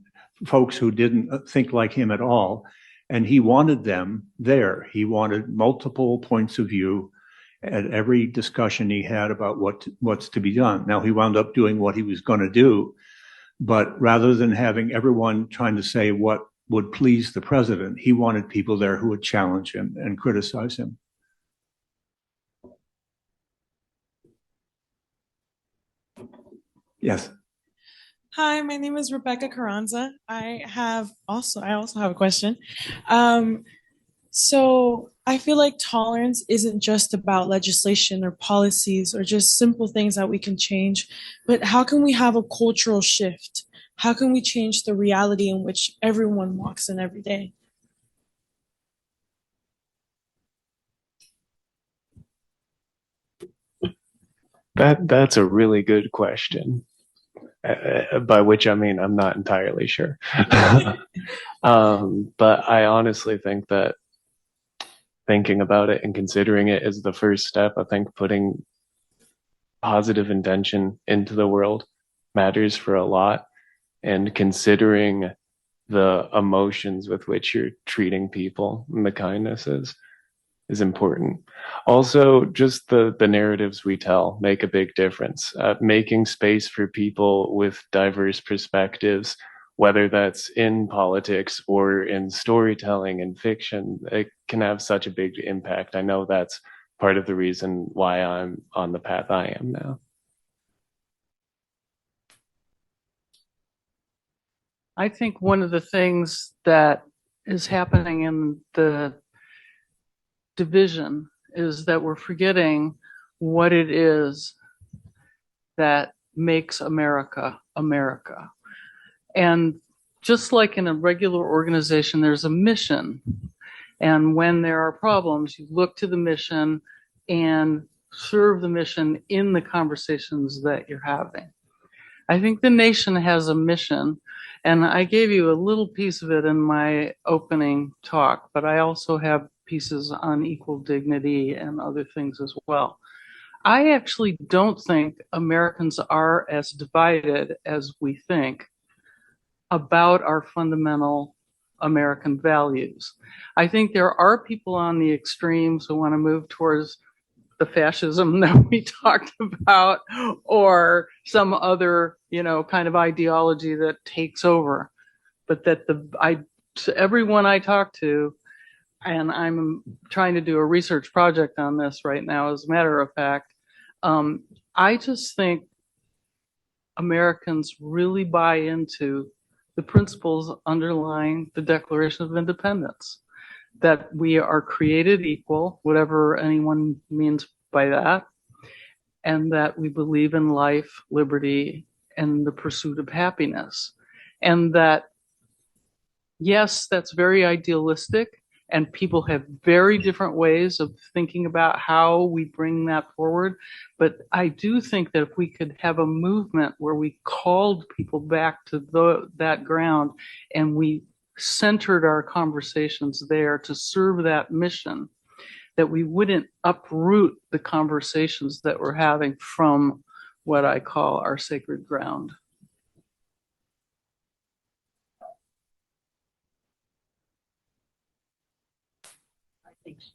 folks who didn't think like him at all. And he wanted them there. He wanted multiple points of view at every discussion he had about what's to be done. Now, he wound up doing what he was going to do, but rather than having everyone trying to say what would please the president, he wanted people there who would challenge him and criticize him. Yes. Hi, my name is Rebecca Carranza. I also have a question. So I feel like tolerance isn't just about legislation or policies or just simple things that we can change, but how can we have a cultural shift? How can we change the reality in which everyone walks in every day? That's a really good question. By which I mean I'm not entirely sure. But I honestly think that thinking about it and considering it is the first step. I think putting positive intention into the world matters for a lot, and considering the emotions with which you're treating people and the kindnesses is important. Also, just the narratives we tell make a big difference. Making space for people with diverse perspectives, whether that's in politics or in storytelling and fiction, it can have such a big impact. I know that's part of the reason why I'm on the path I am now. I think one of the things that is happening in the division is that we're forgetting what it is that makes America America. And just like in a regular organization, there's a mission. And when there are problems, you look to the mission and serve the mission in the conversations that you're having. I think the nation has a mission, and I gave you a little piece of it in my opening talk, but I also have pieces on equal dignity and other things as well. I actually don't think Americans are as divided as we think about our fundamental American values. I think there are people on the extremes who want to move towards the fascism that we talked about, or some other, kind of ideology that takes over. But that everyone I talk to, and I'm trying to do a research project on this right now, as a matter of fact, I just think Americans really buy into the principles underlying the Declaration of Independence, that we are created equal, whatever anyone means by that, and that we believe in life, liberty, and the pursuit of happiness. And that, yes, that's very idealistic, and people have very different ways of thinking about how we bring that forward. But I do think that if we could have a movement where we called people back to that ground, and we centered our conversations there to serve that mission, that we wouldn't uproot the conversations that we're having from what I call our sacred ground.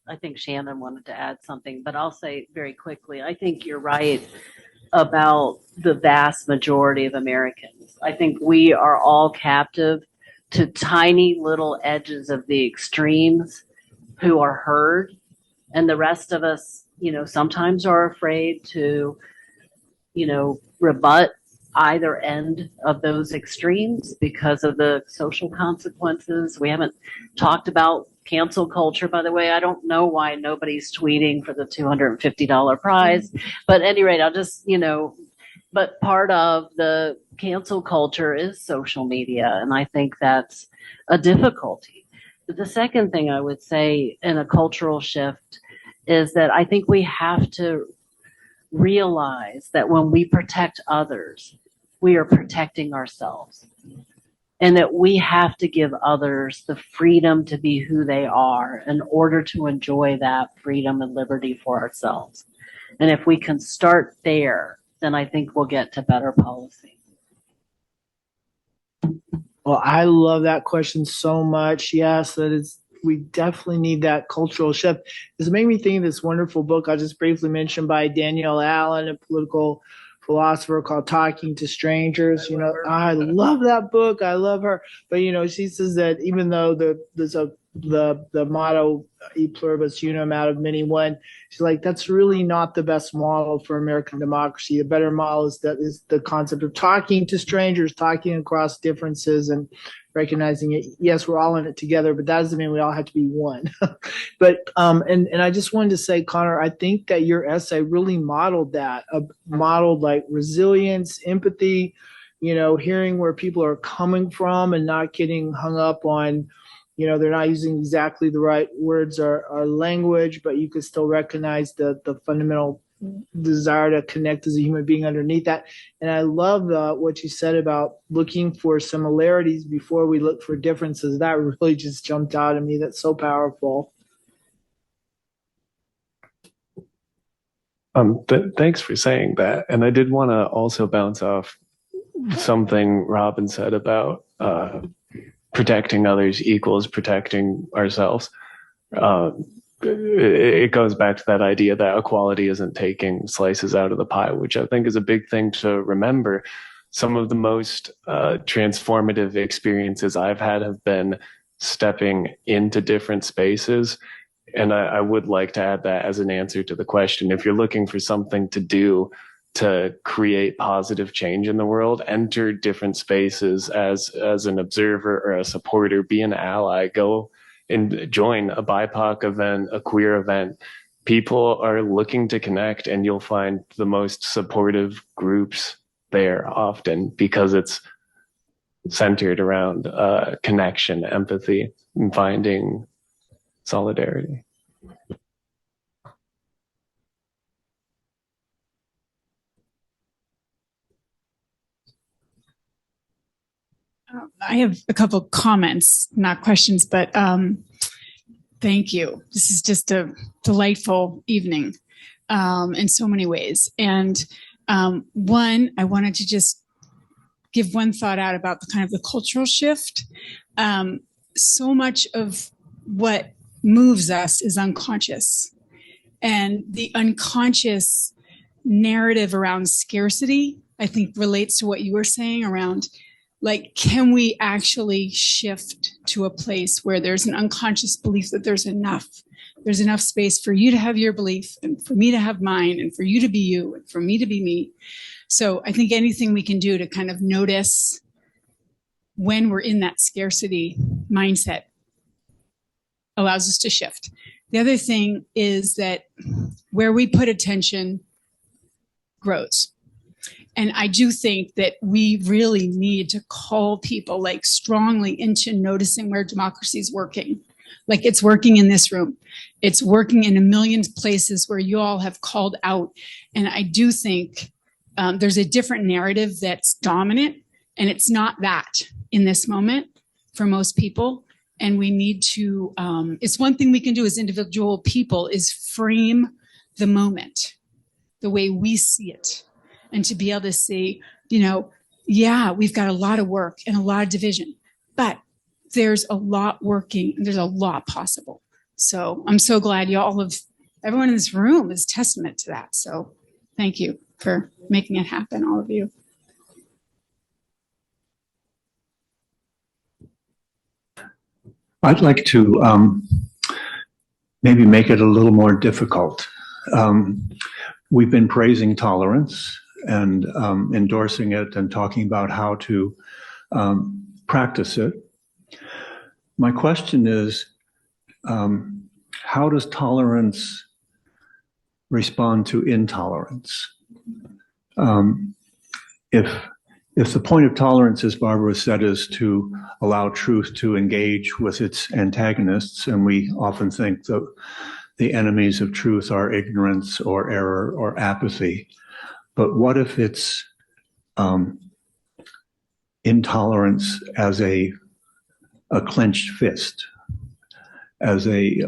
I think Shannon wanted to add something, but I'll say very quickly, I think you're right about the vast majority of Americans. I think we are all captive to tiny little edges of the extremes who are heard. And the rest of us, sometimes are afraid to, rebut either end of those extremes because of the social consequences. We haven't talked about cancel culture, by the way. I don't know why nobody's tweeting for the $250 prize, but at any rate, I'll just, but part of the cancel culture is social media. And I think that's a difficulty. But the second thing I would say in a cultural shift is that I think we have to realize that when we protect others, we are protecting ourselves. And that we have to give others the freedom to be who they are in order to enjoy that freedom and liberty for ourselves. And if we can start there, then I think we'll get to better policy. Well, I love that question so much. Yes, that is, we definitely need that cultural shift. This made me think of this wonderful book I just briefly mentioned by Danielle Allen, a political philosopher, called Talking to Strangers. You know, I love that book. I love her. But you know, she says that even though the motto "E pluribus unum," out of many one, she's like, that's really not the best model for American democracy. The better model is the concept of talking to strangers, talking across differences, and recognizing it. Yes, we're all in it together, but that doesn't mean we all have to be one. But and I just wanted to say, Connor, I think that your essay really modeled that, modeled like resilience, empathy, you know, hearing where people are coming from and not getting hung up on, you know, they're not using exactly the right words or language, but you could still recognize the fundamental desire to connect as a human being underneath that. And I love what you said about looking for similarities before we look for differences. That really just jumped out at me. That's so powerful. Thanks for saying that. And I did want to also bounce off something Robin said about protecting others equals protecting ourselves. It goes back to that idea that equality isn't taking slices out of the pie, which I think is a big thing to remember. Some of the most transformative experiences I've had have been stepping into different spaces. And I would like to add that as an answer to the question. If you're looking for something to do to create positive change in the world, enter different spaces as an observer or a supporter, be an ally, go and join a BIPOC event, a queer event. People are looking to connect, and you'll find the most supportive groups there often because it's centered around connection, empathy, and finding solidarity. I have a couple of comments, not questions, but thank you. This is just a delightful evening in so many ways. And one, I wanted to just give one thought out about the kind of the cultural shift. So much of what moves us is unconscious. And the unconscious narrative around scarcity, I think, relates to what you were saying around, like, can we actually shift to a place where there's an unconscious belief that there's enough space for you to have your belief and for me to have mine and for you to be you and for me to be me. So I think anything we can do to kind of notice when we're in that scarcity mindset allows us to shift. The other thing is that where we put attention grows. And I do think that we really need to call people like strongly into noticing where democracy is working. Like, it's working in this room. It's working in a million places where you all have called out. And I do think there's a different narrative that's dominant, and it's not that in this moment for most people. And we need to, it's one thing we can do as individual people is frame the moment the way we see it. And to be able to say, you know, yeah, we've got a lot of work and a lot of division, but there's a lot working and there's a lot possible. So I'm so glad everyone in this room is testament to that. So thank you for making it happen, all of you. I'd like to maybe make it a little more difficult. We've been praising tolerance and endorsing it and talking about how to practice it. My question is, how does tolerance respond to intolerance? If the point of tolerance, as Barbara said, is to allow truth to engage with its antagonists, and we often think that the enemies of truth are ignorance or error or apathy, but what if it's intolerance as a clenched fist, as a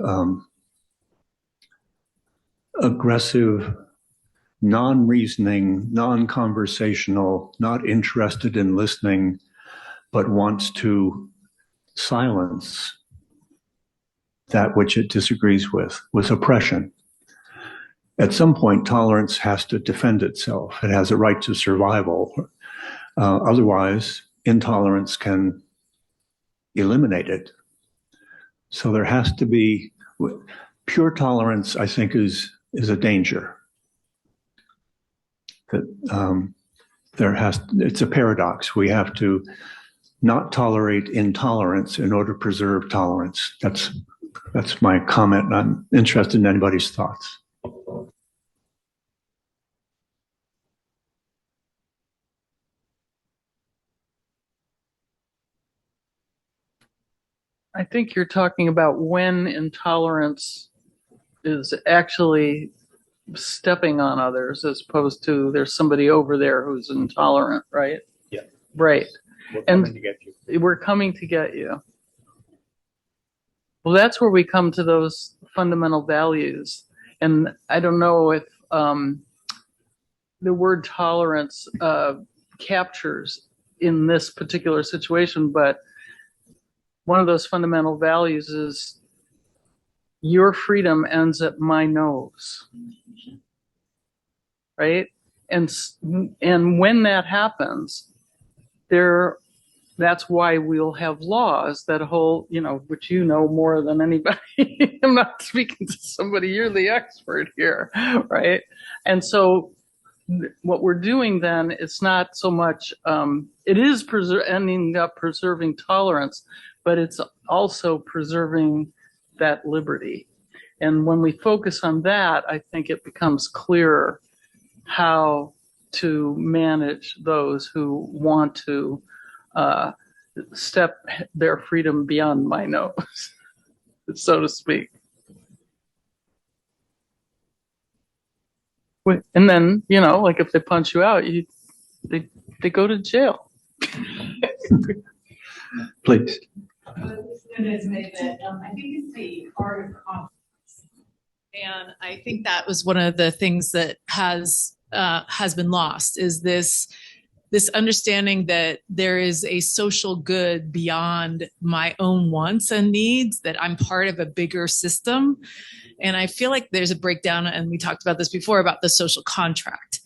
aggressive, non-reasoning, non-conversational, not interested in listening but wants to silence that which it disagrees with oppression. At some point, tolerance has to defend itself. It has a right to survival. Otherwise, intolerance can eliminate it. So there has to be pure tolerance, I think, is a danger. That it's a paradox. We have to not tolerate intolerance in order to preserve tolerance. That's my comment, and I'm interested in anybody's thoughts. I think you're talking about when intolerance is actually stepping on others as opposed to there's somebody over there who's intolerant, right? Yeah. Right. We're coming to get you. We're coming to get you. Well, that's where we come to those fundamental values. And I don't know if the word tolerance captures in this particular situation, but one of those fundamental values is your freedom ends at my nose, right? And when that happens, that's why we'll have laws that hold, which you know more than anybody. I'm not speaking to somebody, you're the expert here, right? And so what we're doing then is not so much, it is ending up preserving tolerance, but it's also preserving that liberty. And when we focus on that, I think it becomes clearer how to manage those who want to step their freedom beyond my nose, so to speak. And then, like if they punch you out, they go to jail. Please. I think it's the art of confidence. And I think that was one of the things that has been lost is this understanding that there is a social good beyond my own wants and needs, that I'm part of a bigger system. And I feel like there's a breakdown, and we talked about this before, about the social contract.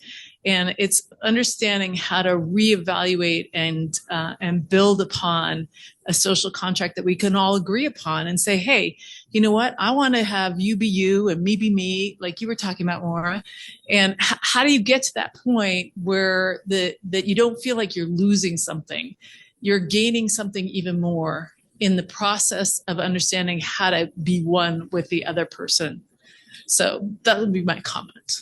And it's understanding how to reevaluate and build upon a social contract that we can all agree upon and say, hey, you know what? I want to have you be you and me be me, like you were talking about, Maura. And how do you get to that point where that you don't feel like you're losing something? You're gaining something even more in the process of understanding how to be one with the other person. So that would be my comment.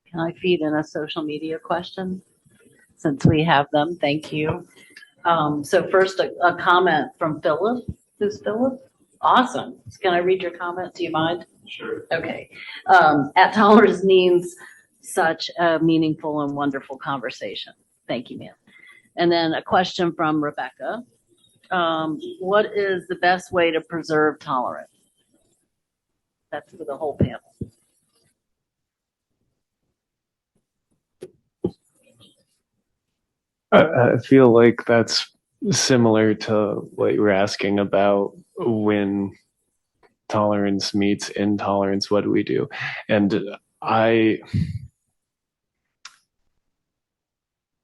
Can I feed in a social media question? Since we have them, thank you. So first, a comment from Philip. Who's Philip? Awesome. Can I read your comment? Do you mind? Sure. Okay. At Tolerance means such a meaningful and wonderful conversation. Thank you, ma'am. And then a question from Rebecca. What is the best way to preserve tolerance? That's for the whole panel. I feel like that's similar to what you were asking about when tolerance meets intolerance. What do we do? And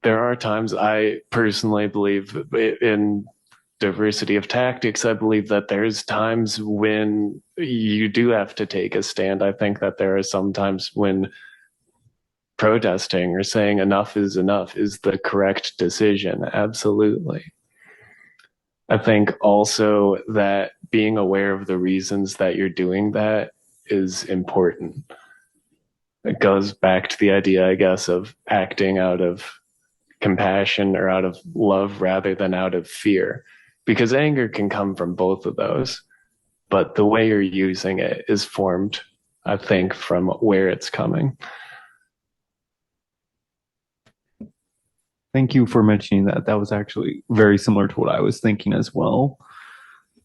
there are times I personally believe in diversity of tactics. I believe that there's times when you do have to take a stand. I think that there are some times when protesting or saying enough is the correct decision. Absolutely. I think also that being aware of the reasons that you're doing that is important. It goes back to the idea, I guess, of acting out of compassion or out of love rather than out of fear, because anger can come from both of those, but the way you're using it is formed, I think, from where it's coming. Thank you for mentioning that. That was actually very similar to what I was thinking as well.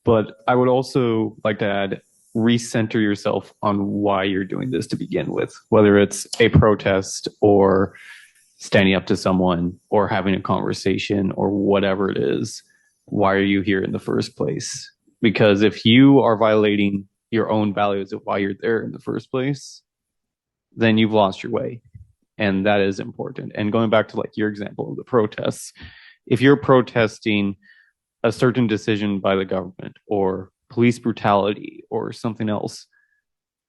But I would also like to add, recenter yourself on why you're doing this to begin with, whether it's a protest or standing up to someone or having a conversation or whatever it is. Why are you here in the first place? Because if you are violating your own values of why you're there in the first place, then you've lost your way. And that is important. And going back to like your example of the protests, if you're protesting a certain decision by the government or police brutality or something else,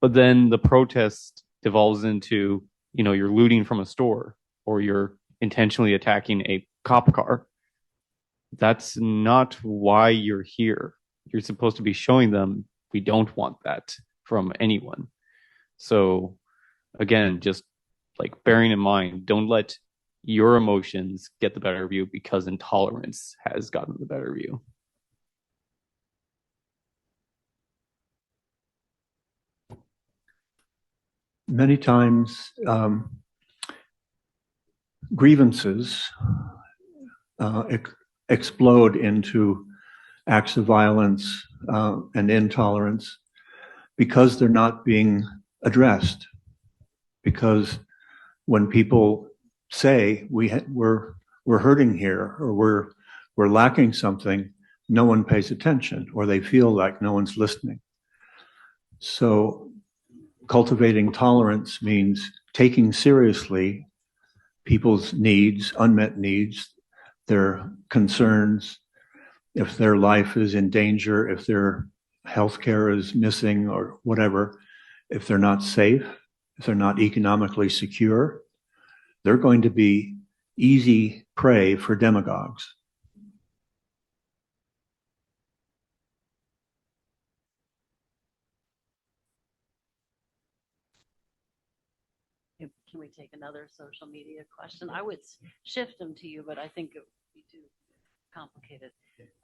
but then the protest devolves into, you know, you're looting from a store or you're intentionally attacking a cop car, that's not why you're here. You're supposed to be showing them we don't want that from anyone. So again, just like bearing in mind, don't let your emotions get the better of you because intolerance has gotten the better of you. Many times, grievances explode into acts of violence and intolerance because they're not being addressed. Because when people say we're hurting here or we're lacking something, no one pays attention or they feel like no one's listening. So cultivating tolerance means taking seriously people's needs, unmet needs, their concerns, if their life is in danger, if their healthcare is missing or whatever, if they're not safe, if they're not economically secure, they're going to be easy prey for demagogues. Can we take another social media question? I would shift them to you, but I think it would be too complicated.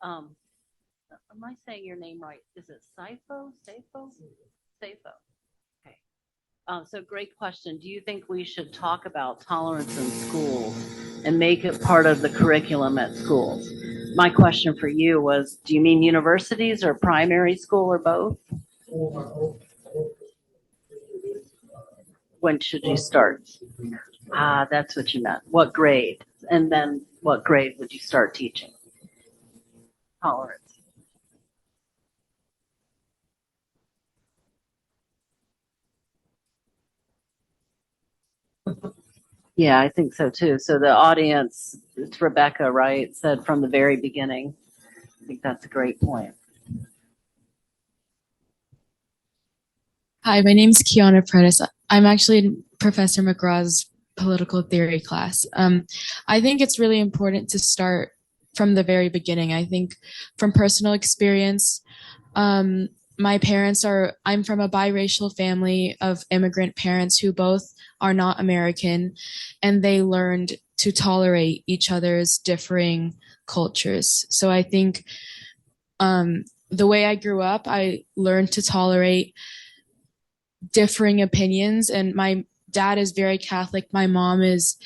Am I saying your name right? Is it Saifo? Saifo? Saifo. Okay. So great question. Do you think we should talk about tolerance in schools and make it part of the curriculum at schools? My question for you was, do you mean universities or primary school or both? When should you start? That's what you meant. What grade? And then what grade would you start teaching tolerance? Yeah, I think so too. So the audience, it's Rebecca, right, said from the very beginning. I think that's a great point. Hi, my name's Kiana Prentice. I'm actually in Professor McGraw's political theory class. I think it's really important to start from the very beginning. I think from personal experience, my parents I'm from a biracial family of immigrant parents who both are not American, and they learned to tolerate each other's differing cultures. So I think the way I grew up, I learned to tolerate differing opinions, and my dad is very Catholic. My mom is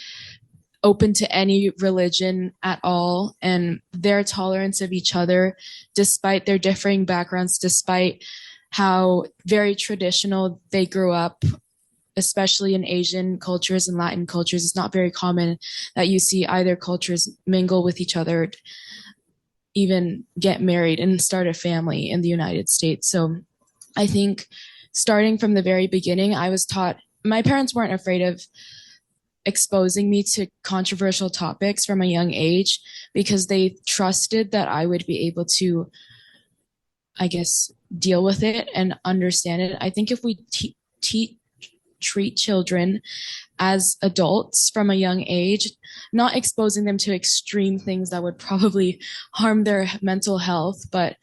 open to any religion at all, and their tolerance of each other, despite their differing backgrounds, despite how very traditional they grew up, especially in Asian cultures and Latin cultures, it's not very common that you see either cultures mingle with each other, even get married and start a family in the United States. So I think starting from the very beginning, I was taught, my parents weren't afraid of exposing me to controversial topics from a young age because they trusted that I would be able to, I guess, deal with it and understand it. I think if we treat children as adults from a young age, not exposing them to extreme things that would probably harm their mental health, but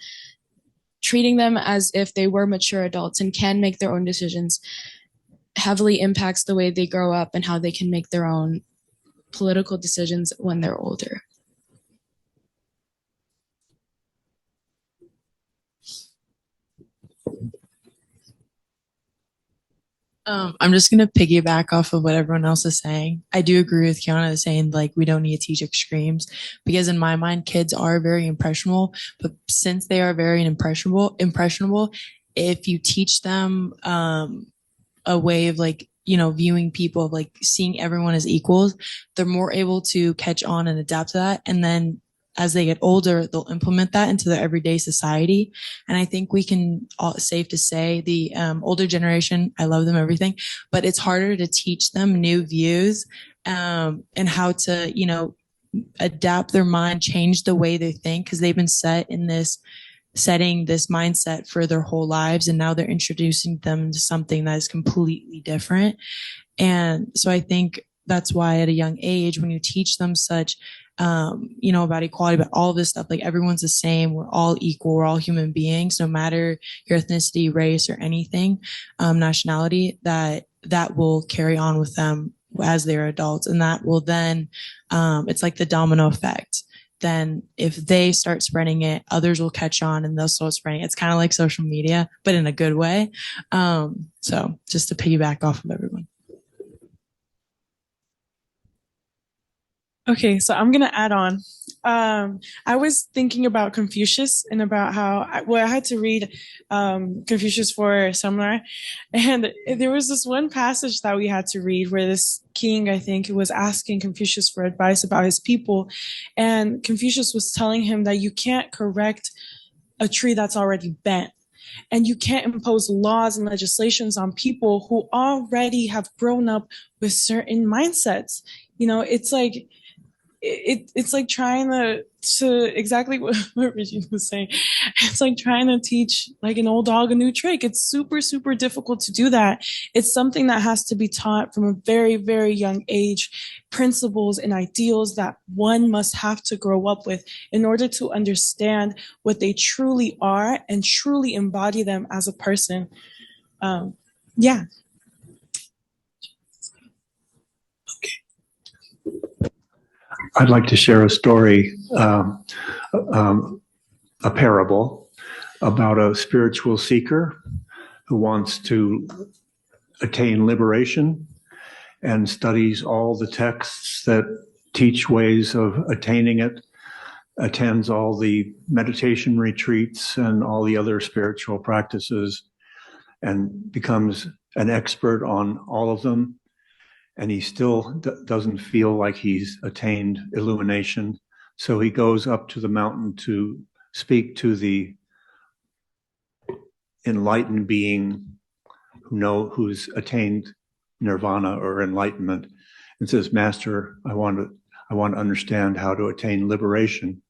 treating them as if they were mature adults and can make their own decisions, heavily impacts the way they grow up and how they can make their own political decisions when they're older. I'm just gonna piggyback off of what everyone else is saying. I do agree with Kiana saying like we don't need to teach extremes, because in my mind, kids are very impressionable. But since they are very impressionable, if you teach them a way of like, you know, viewing people, of like seeing everyone as equals, they're more able to catch on and adapt to that. And then as they get older, they'll implement that into their everyday society. And I think we can safe to say the older generation, I love them, everything, but it's harder to teach them new views and how to, you know, adapt their mind, change the way they think, because they've been set in this setting, this mindset for their whole lives. And now they're introducing them to something that is completely different. And so I think that's why at a young age, when you teach them such, you know, about equality, about all this stuff, like everyone's the same, we're all equal, we're all human beings, no matter your ethnicity, race, or anything, nationality, that will carry on with them as they're adults. And that will then, it's like the domino effect. Then if they start spreading it, others will catch on and they'll start spreading it. It's kind of like social media, but in a good way. So just to piggyback off of everyone. Okay, so I'm gonna add on. I was thinking about Confucius and about how I had to read Confucius for a seminar, and there was this one passage that we had to read where this king, I think, was asking Confucius for advice about his people, and Confucius was telling him that you can't correct a tree that's already bent. And you can't impose laws and legislations on people who already have grown up with certain mindsets. You know, it's like it's like trying to exactly what Regina was saying. It's like trying to teach like an old dog a new trick. It's super, super difficult to do that. It's something that has to be taught from a very, very young age, principles and ideals that one must have to grow up with in order to understand what they truly are and truly embody them as a person. Yeah. I'd like to share a story, a parable about a spiritual seeker who wants to attain liberation and studies all the texts that teach ways of attaining it, attends all the meditation retreats and all the other spiritual practices, and becomes an expert on all of them. And he still doesn't feel like he's attained illumination. So he goes up to the mountain to speak to the enlightened being who's attained nirvana or enlightenment, and says, "Master, I want to understand how to attain liberation."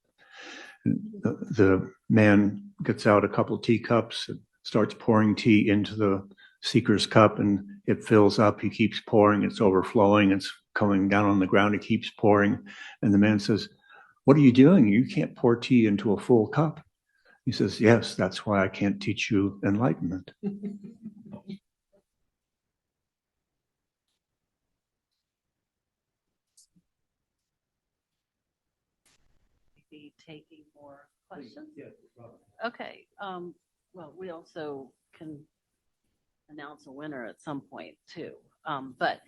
And the man gets out a couple of teacups and starts pouring tea into the seeker's cup, and it fills up. He keeps pouring, it's overflowing, it's coming down on the ground, he keeps pouring. And the man says, "What are you doing? You can't pour tea into a full cup." He says, "Yes, that's why I can't teach you enlightenment." Be taking more questions. Okay. Well, we also can announce a winner at some point too. But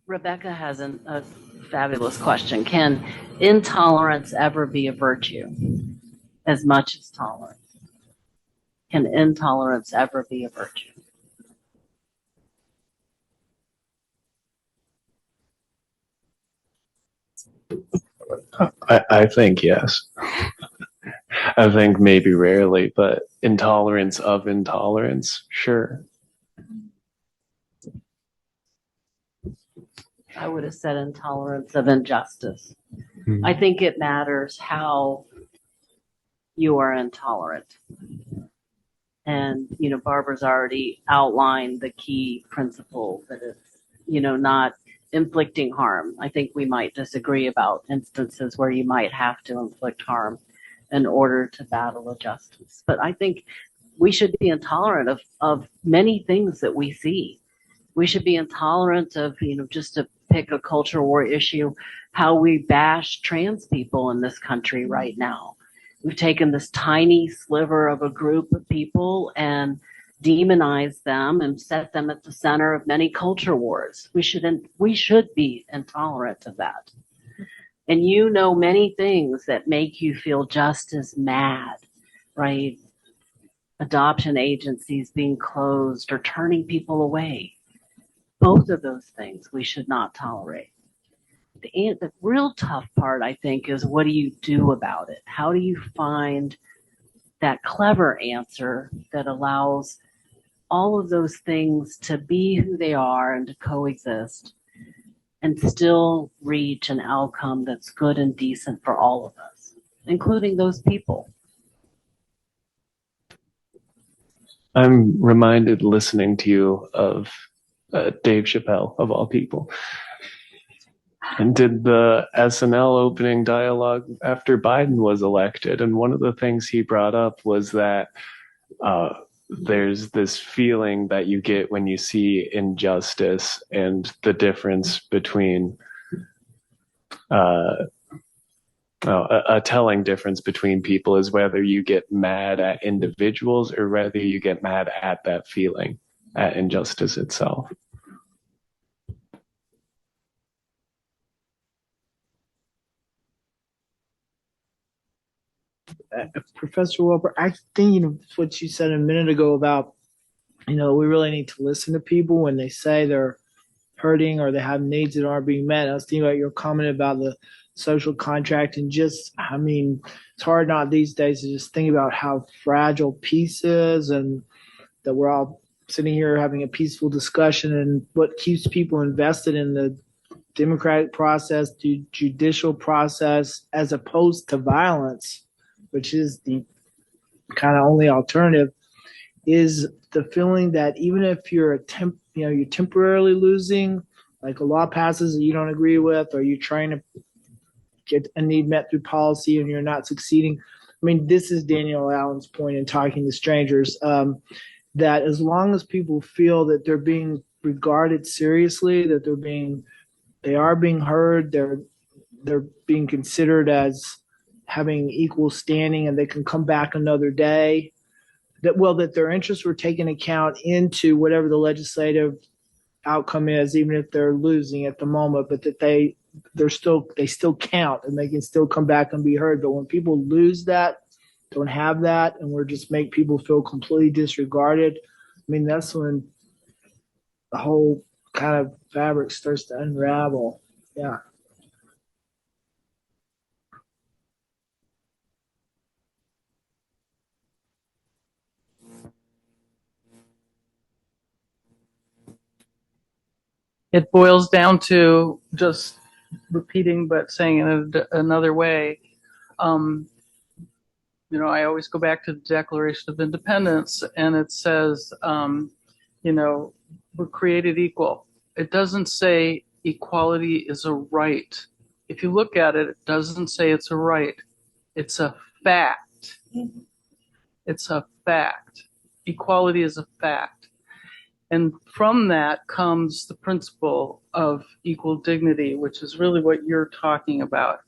Rebecca has a fabulous question. Can intolerance ever be a virtue as much as tolerance? Can intolerance ever be a virtue? I think yes. I think maybe rarely, but intolerance of intolerance, sure. I would have said intolerance of injustice. I think it matters how you are intolerant. And, you know, Barbara's already outlined the key principle that it's, you know, not inflicting harm. I think we might disagree about instances where you might have to inflict harm in order to battle injustice. But I think we should be intolerant of many things that we see. We should be intolerant of, you know, just to pick a culture war issue, how we bash trans people in this country right now. We've taken this tiny sliver of a group of people and demonized them and set them at the center of many culture wars. We should be intolerant of that. And you know many things that make you feel just as mad, right? adoption agencies being closed or turning people away. Both of those things we should not tolerate. The real tough part, I think, is what do you do about it? How do you find that clever answer that allows all of those things to be who they are and to coexist and still reach an outcome that's good and decent for all of us, including those people? I'm reminded listening to you of Dave Chappelle, of all people, and did the SNL opening dialogue after Biden was elected. And one of the things he brought up was that there's this feeling that you get when you see injustice, and the difference between a telling difference between people is whether you get mad at individuals or whether you get mad at that feeling, at injustice itself. Professor Welper, I think what you said a minute ago about, we really need to listen to people when they say they're hurting or they have needs that aren't being met. I was thinking about your comment about the social contract, and just, it's hard not these days to just think about how fragile peace is, and that we're all sitting here having a peaceful discussion, and what keeps people invested in the democratic process, the judicial process, as opposed to violence, which is the kind of only alternative, is the feeling that even if you're you're temporarily losing, like a law passes that you don't agree with, or you're trying to get a need met through policy and you're not succeeding. This is Daniel Allen's point in Talking to Strangers, that as long as people feel that they're being regarded seriously, that they are being heard, they're being considered as having equal standing, and they can come back another day, that their interests were taken account into whatever the legislative outcome is, even if they're losing at the moment, but that they still count and they can still come back and be heard. But when people lose that, don't have that, and we're just make people feel completely disregarded, that's when the whole kind of fabric starts to unravel. Yeah. It boils down to just repeating, but saying it another way. I always go back to the Declaration of Independence, and it says, we're created equal. It doesn't say equality is a right. If you look at it, it doesn't say it's a right. It's a fact. It's a fact. Equality is a fact. And from that comes the principle of equal dignity, which is really what you're talking about,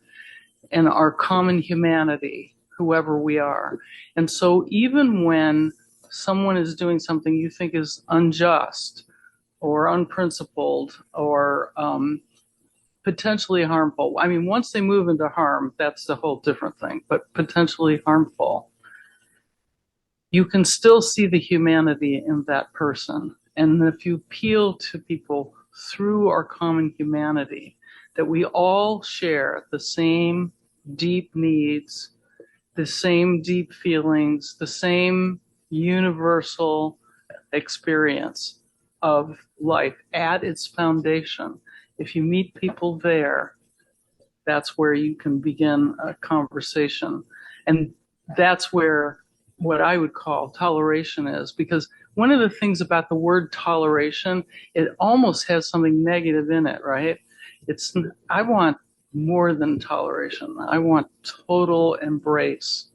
and our common humanity, whoever we are. And so even when someone is doing something you think is unjust or unprincipled or potentially harmful, once they move into harm, that's a whole different thing, but potentially harmful, you can still see the humanity in that person. And if you appeal to people through our common humanity, that we all share the same deep needs, the same deep feelings, the same universal experience of life at its foundation. If you meet people there, that's where you can begin a conversation. And that's where what I would call toleration is, because one of the things about the word toleration, it almost has something negative in it, right? I want more than toleration. I want total embrace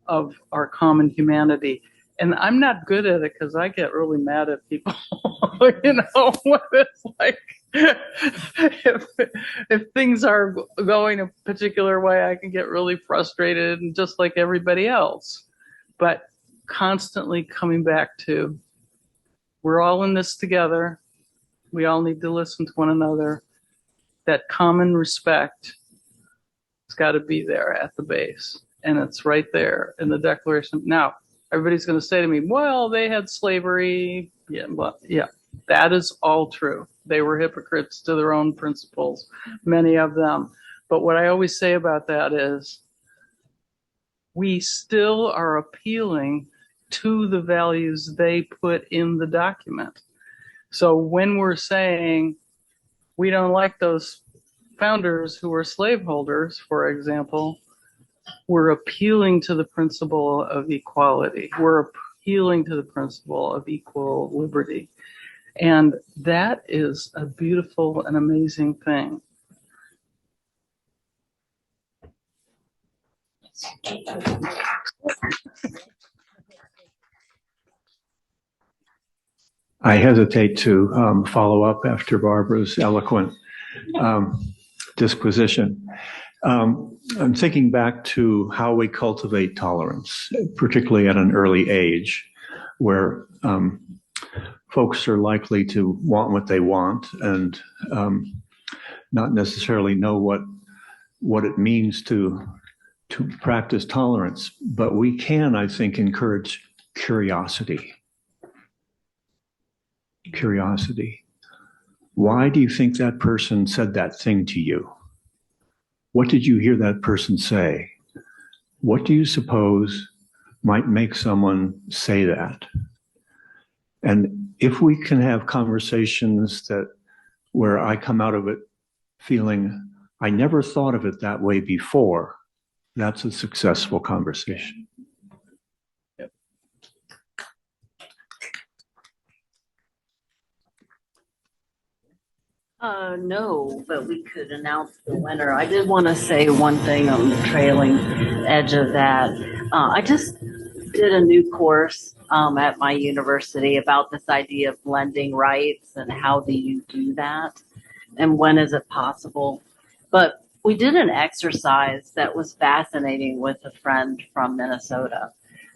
of our common humanity. And I'm not good at it because I get really mad at people. What it's like. If things are going a particular way, I can get really frustrated, and just like everybody else. But constantly coming back to, we're all in this together. We all need to listen to one another. That common respect has got to be there at the base. And it's right there in the Declaration. Now, Everybody's going to say to me, well, they had slavery. Yeah, well, yeah, that is all true. They were hypocrites to their own principles, many of them. But what I always say about that is we still are appealing to the values they put in the document. So when we're saying we don't like those founders who were slaveholders, for example, we're appealing to the principle of equality. We're appealing to the principle of equal liberty. And that is a beautiful and amazing thing. I hesitate to follow up after Barbara's eloquent disquisition. I'm thinking back to how we cultivate tolerance, particularly at an early age, where folks are likely to want what they want and not necessarily know what it means to practice tolerance. But we can, I think, encourage curiosity. Curiosity. Why do you think that person said that thing to you? What did you hear that person say? What do you suppose might make someone say that? And if we can have conversations where I come out of it feeling I never thought of it that way before, that's a successful conversation. No, but we could announce the winner. I did want to say one thing on the trailing edge of that. I just did a new course at my university about this idea of blending rights and how do you do that and when is it possible. But we did an exercise that was fascinating with a friend from Minnesota.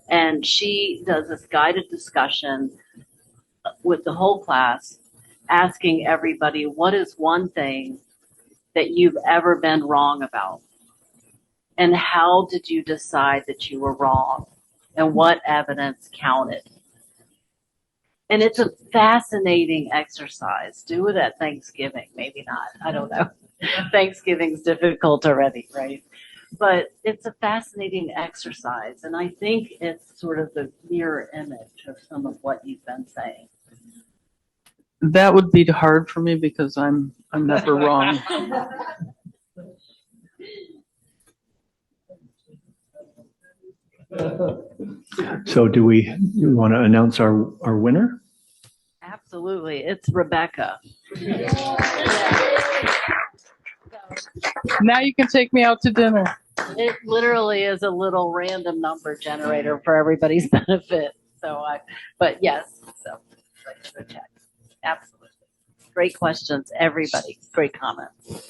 And she does this guided discussion with the whole class, asking everybody, what is one thing that you've ever been wrong about? And how did you decide that you were wrong? And what evidence counted? And it's a fascinating exercise. Do it at Thanksgiving, maybe not. I don't know. Thanksgiving's difficult already, right? But it's a fascinating exercise. And I think it's sort of the mirror image of some of what you've been saying. That would be hard for me because I'm never wrong. So do we want to announce our winner? Absolutely. It's Rebecca. Now you can take me out to dinner. It literally is a little random number generator for everybody's benefit. But yes, so check. Absolutely. Great questions, everybody. Great comments.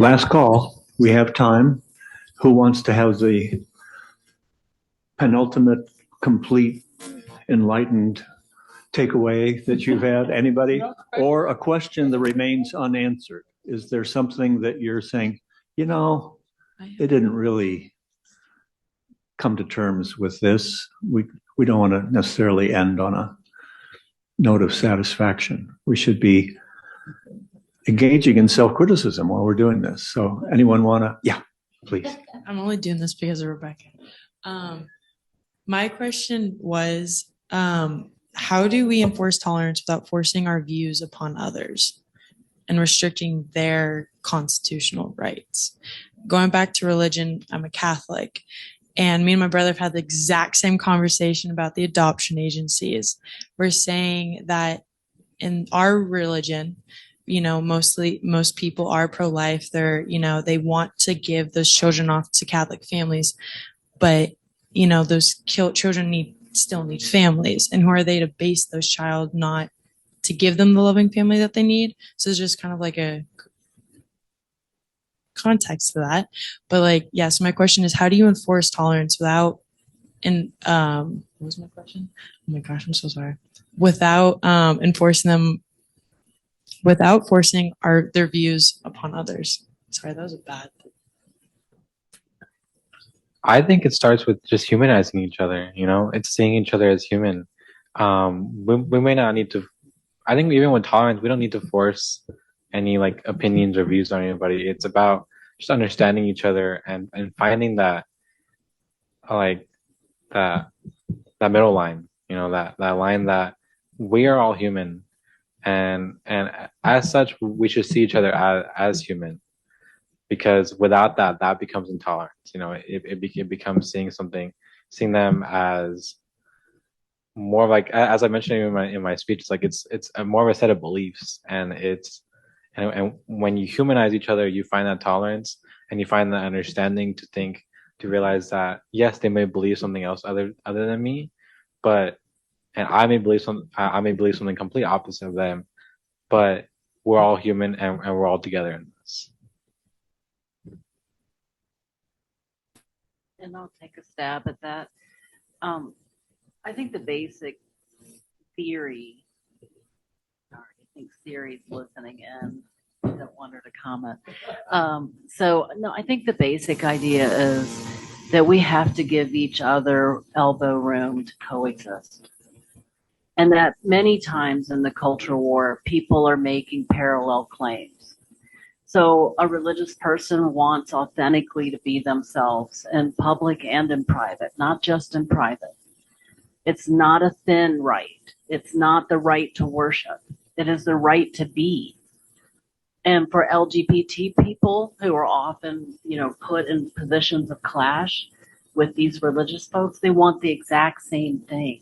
Last call. We have time. Who wants to have the penultimate, complete, enlightened takeaway that you've had? Anybody? Or a question that remains unanswered? Is there something that you're saying, it didn't really come to terms with this? We don't want to necessarily end on a note of satisfaction. We should be engaging in self-criticism while we're doing this. So anyone want to? Yeah, please. I'm only doing this because of Rebecca. My question was, how do we enforce tolerance without forcing our views upon others and restricting their constitutional rights? Going back to religion, I'm a Catholic, and me and my brother have had the exact same conversation about the adoption agencies. We're saying that in our religion, most people are pro-life. They're, they want to give those children off to Catholic families, but, those children still need families. And who are they to base those child not to give them the loving family that they need? So it's just kind of like a context to that. But so my question is, how do you enforce tolerance without, what was my question? Oh my gosh, I'm so sorry. Without without forcing their views upon others. Sorry, that was a bad. I think it starts with just humanizing each other. You know, it's seeing each other as human. We may not need to. I think even with tolerance, we don't need to force any like opinions or views on anybody. It's about just understanding each other and finding that like that that middle line. You know, that line that we are all human, and as such, we should see each other as human. Because without that, that becomes intolerance. You know, it becomes seeing them as more like, as I mentioned in my speech, it's like it's a more of a set of beliefs, and and when you humanize each other, you find that tolerance and you find that understanding to realize that yes, they may believe something else other than me, but and I may believe something complete opposite of them, but we're all human and we're all together in this. And I'll take a stab at that. I think the basic theory, sorry, I think Siri's listening in. I don't want her to comment. No, I think the basic idea is that we have to give each other elbow room to coexist. And that many times in the culture war, people are making parallel claims. So a religious person wants authentically to be themselves in public and in private, not just in private. It's not a thin right. It's not the right to worship. It is the right to be. And for LGBT people who are often, put in positions of clash with these religious folks, they want the exact same thing.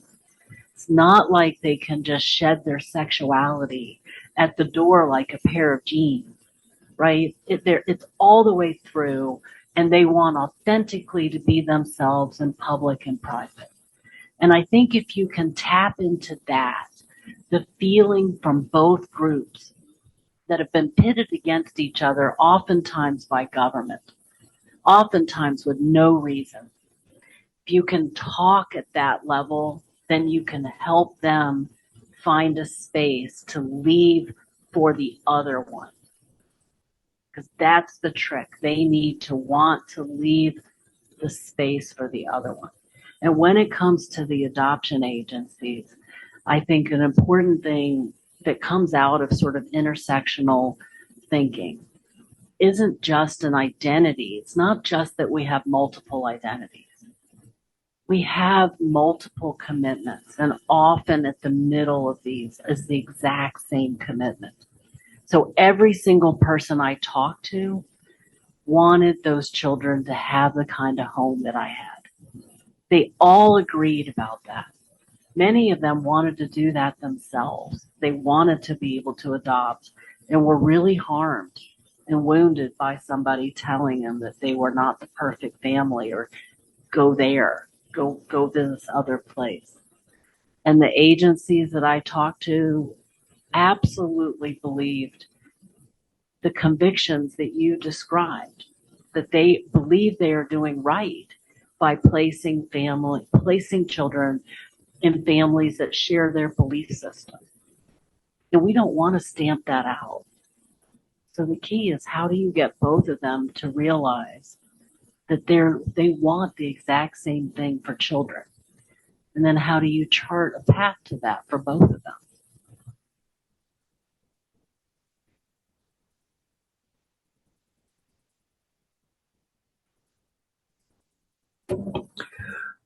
It's not like they can just shed their sexuality at the door like a pair of jeans, right? It's all the way through, and they want authentically to be themselves in public and private. And I think if you can tap into that, the feeling from both groups that have been pitted against each other, oftentimes by government, oftentimes with no reason. If you can talk at that level, then you can help them find a space to leave for the other one. Because that's the trick. They need to want to leave the space for the other one. And when it comes to the adoption agencies, I think an important thing that comes out of sort of intersectional thinking isn't just an identity. It's not just that we have multiple identities. We have multiple commitments, and often at the middle of these is the exact same commitment. So every single person I talked to wanted those children to have the kind of home that I had. They all agreed about that. Many of them wanted to do that themselves. They wanted to be able to adopt and were really harmed and wounded by somebody telling them that they were not the perfect family or go there, go to this other place. And the agencies that I talked to absolutely believed the convictions that you described, that they believe they are doing right by placing children in families that share their belief system. And we don't want to stamp that out. So the key is, how do you get both of them to realize that they want the exact same thing for children? And then how do you chart a path to that for both of them?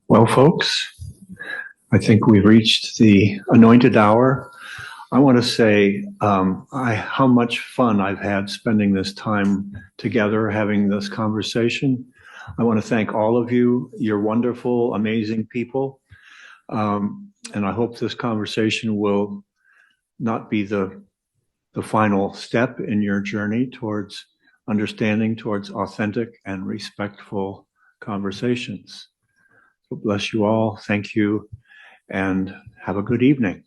Well, folks, I think we've reached the anointed hour. I want to say how much fun I've had spending this time together, having this conversation. I want to thank all of you. You're wonderful, amazing people. And I hope this conversation will not be the final step in your journey towards understanding, towards authentic and respectful conversations. So bless you all. Thank you, and have a good evening.